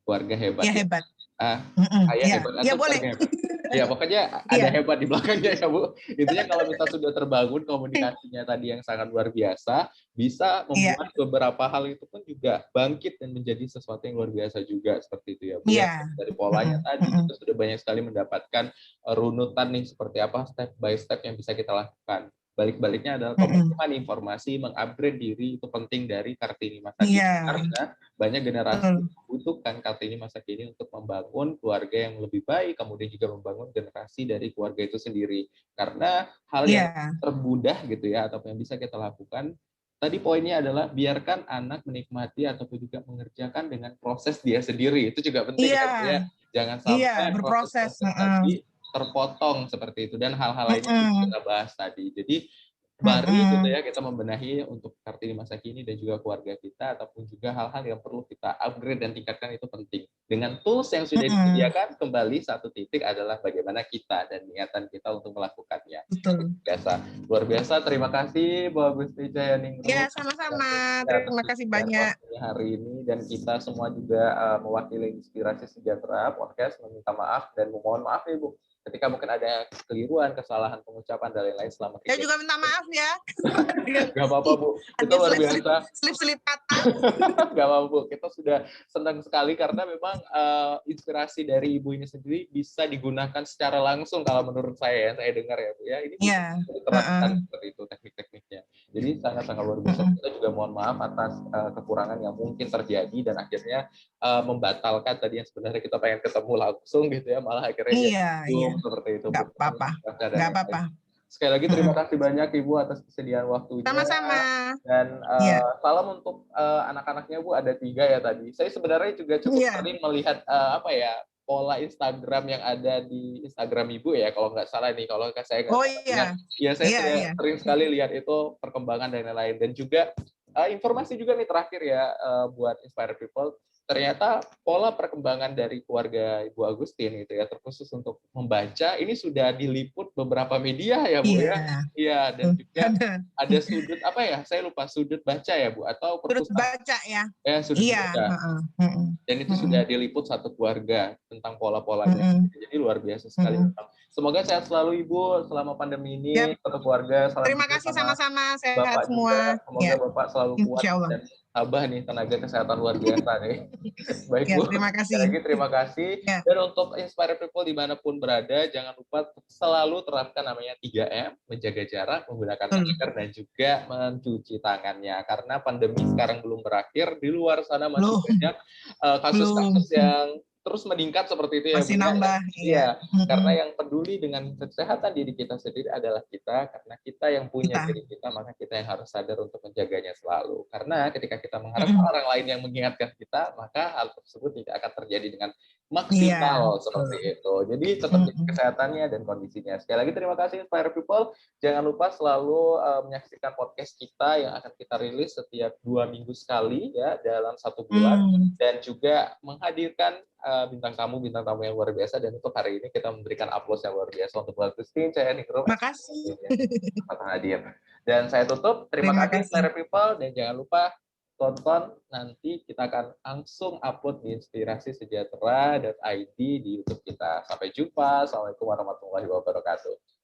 keluarga hebat Ya ya. hebat. Ah, Mm-mm. ayah Ya, hebat ya atau boleh. keluarga hebat? Ya, pokoknya ada Iya, hebat di belakangnya ya, Bu. Intinya kalau misal sudah terbangun komunikasinya tadi yang sangat luar biasa, bisa iya, membuat beberapa hal itu pun juga bangkit dan menjadi sesuatu yang luar biasa juga, seperti itu ya, Bu ya. iya. Dari polanya Mm-mm. tadi Mm-mm. kita sudah banyak sekali mendapatkan runutan nih seperti apa step by step yang bisa kita lakukan. Balik-baliknya adalah Mm-mm. komitmen informasi, mengupgrade diri itu penting dari Kartini masa kini, Iya, karena banyak generasi betul. membutuhkan Kartini masa kini untuk membangun keluarga yang lebih baik, kemudian juga membangun generasi dari keluarga itu sendiri. Karena hal yang Iya, termudah gitu ya, atau yang bisa kita lakukan, tadi poinnya adalah biarkan anak menikmati ataupun juga mengerjakan dengan proses dia sendiri. Itu juga penting iya, ya, Bu ya. Jangan iya, sampai berproses. proses-proses Mm-mm. tadi terpotong seperti itu, dan hal-hal lainnya juga Mm-mm. kita bahas tadi. Jadi mari gitu Mm-mm. ya kita membenahi untuk Kartini masa kini dan juga keluarga kita, ataupun juga hal-hal yang perlu kita upgrade dan tingkatkan itu penting. Dengan tools yang sudah Mm-mm. disediakan, kembali satu titik adalah bagaimana kita dan niatan kita untuk melakukannya. Betul. Biasa. Luar biasa. Terima kasih Bu Agusti Ya, Jayaningrum sama-sama. atas Terima kasih kesediaan banyak. waktunya hari ini, dan kita semua juga mewakili Inspirasi Sejahtera Podcast meminta maaf dan memohon maaf ya Bu ketika mungkin ada kekeliruan, kesalahan pengucapan dan lain-lain selama Saya juga kegiatan. minta maaf ya. Gak apa-apa Bu, kita Ada luar biasa. selip-selip kata. Gak apa-apa Bu, kita sudah senang sekali karena memang inspirasi dari Ibu ini sendiri bisa digunakan secara langsung kalau menurut saya, yang saya dengar ya Bu ya, ini bisa Ya. diterapkan Mm-mm. seperti itu teknik-tekniknya. Jadi sangat-sangat luar biasa. Mm-mm. Kita juga mohon maaf atas kekurangan yang mungkin terjadi dan akhirnya membatalkan tadi yang sebenarnya kita pengen ketemu langsung gitu ya, malah akhirnya jadi Iya, iya. Zoom seperti itu Bu. Nggak apa-apa. Dan Nggak lain-lain. apa-apa. Sekali lagi terima Mm-mm. kasih banyak Ibu atas kesediaan waktunya, Sama-sama. dan Iya. salam untuk anak-anaknya Bu, ada 3 ya tadi. Saya sebenarnya juga cukup Iya. sering melihat apa ya, pola Instagram yang ada di Instagram Ibu ya, kalau nggak salah nih, kalau saya nggak Oh salah lihat. iya. Ya saya Iya, iya. sering sekali lihat itu perkembangan dan lain-lain, dan juga informasi juga nih terakhir ya buat Inspire People. ternyata pola perkembangan dari keluarga Ibu Agustin gitu ya, terkhusus untuk membaca ini sudah diliput beberapa media ya Bu ya. Iya, Iya, dan juga benar. ada sudut apa ya? Saya lupa, sudut baca ya Bu atau Terus perpustakaan baca ya. sudut Iya, baca. heeh, heeh, Dan itu heeh, sudah diliput satu keluarga tentang pola-polanya. heeh, Jadi luar biasa sekali heeh. memang. Semoga sehat selalu Ibu selama pandemi Ya, ini, satu keluarga. Salam terima juga kasih sama sama-sama, sehat Bapak juga. semua. Semoga Ya, Bapak selalu kuat insya Allah. dan tabah nih, tenaga kesehatan luar biasa nih. Baik Ya, Bu, terima sekali kasih. lagi terima kasih. Ya, Dan untuk Inspire People dimanapun berada, jangan lupa selalu terapkan namanya 3M, menjaga jarak, menggunakan betul. masker, dan juga mencuci tangannya. Karena pandemi sekarang belum berakhir, di luar sana masih Belum, banyak belum. kasus-kasus yang terus meningkat seperti itu ya Bu Masih ya. nambah, iya. Iya, Heeh. karena yang peduli dengan kesehatan diri kita sendiri adalah kita, karena kita yang punya Kita. diri kita, maka kita yang harus sadar untuk menjaganya selalu. Karena ketika kita mengharapkan Heeh. orang lain yang mengingatkan kita, maka hal tersebut tidak akan terjadi dengan Iya, maksimal betul. seperti itu. Jadi tetap jaga Heeh. kesehatannya dan kondisinya. Sekali lagi terima kasih Inspire People. Jangan lupa selalu menyaksikan podcast kita yang akan kita rilis setiap 2 minggu sekali ya dalam 1 bulan, Hmm. dan juga menghadirkan bintang tamu yang luar biasa. Dan untuk hari ini kita memberikan aplaus yang luar biasa untuk Bu Agustin, saya Ningrum, Makasih. tempat hadir. Dan saya tutup, terima Terima kasih kasih. Inspire People, dan jangan lupa tonton, nanti kita akan langsung upload di inspirasisejahtera.id di YouTube kita. Sampai jumpa, Assalamualaikum warahmatullahi wabarakatuh.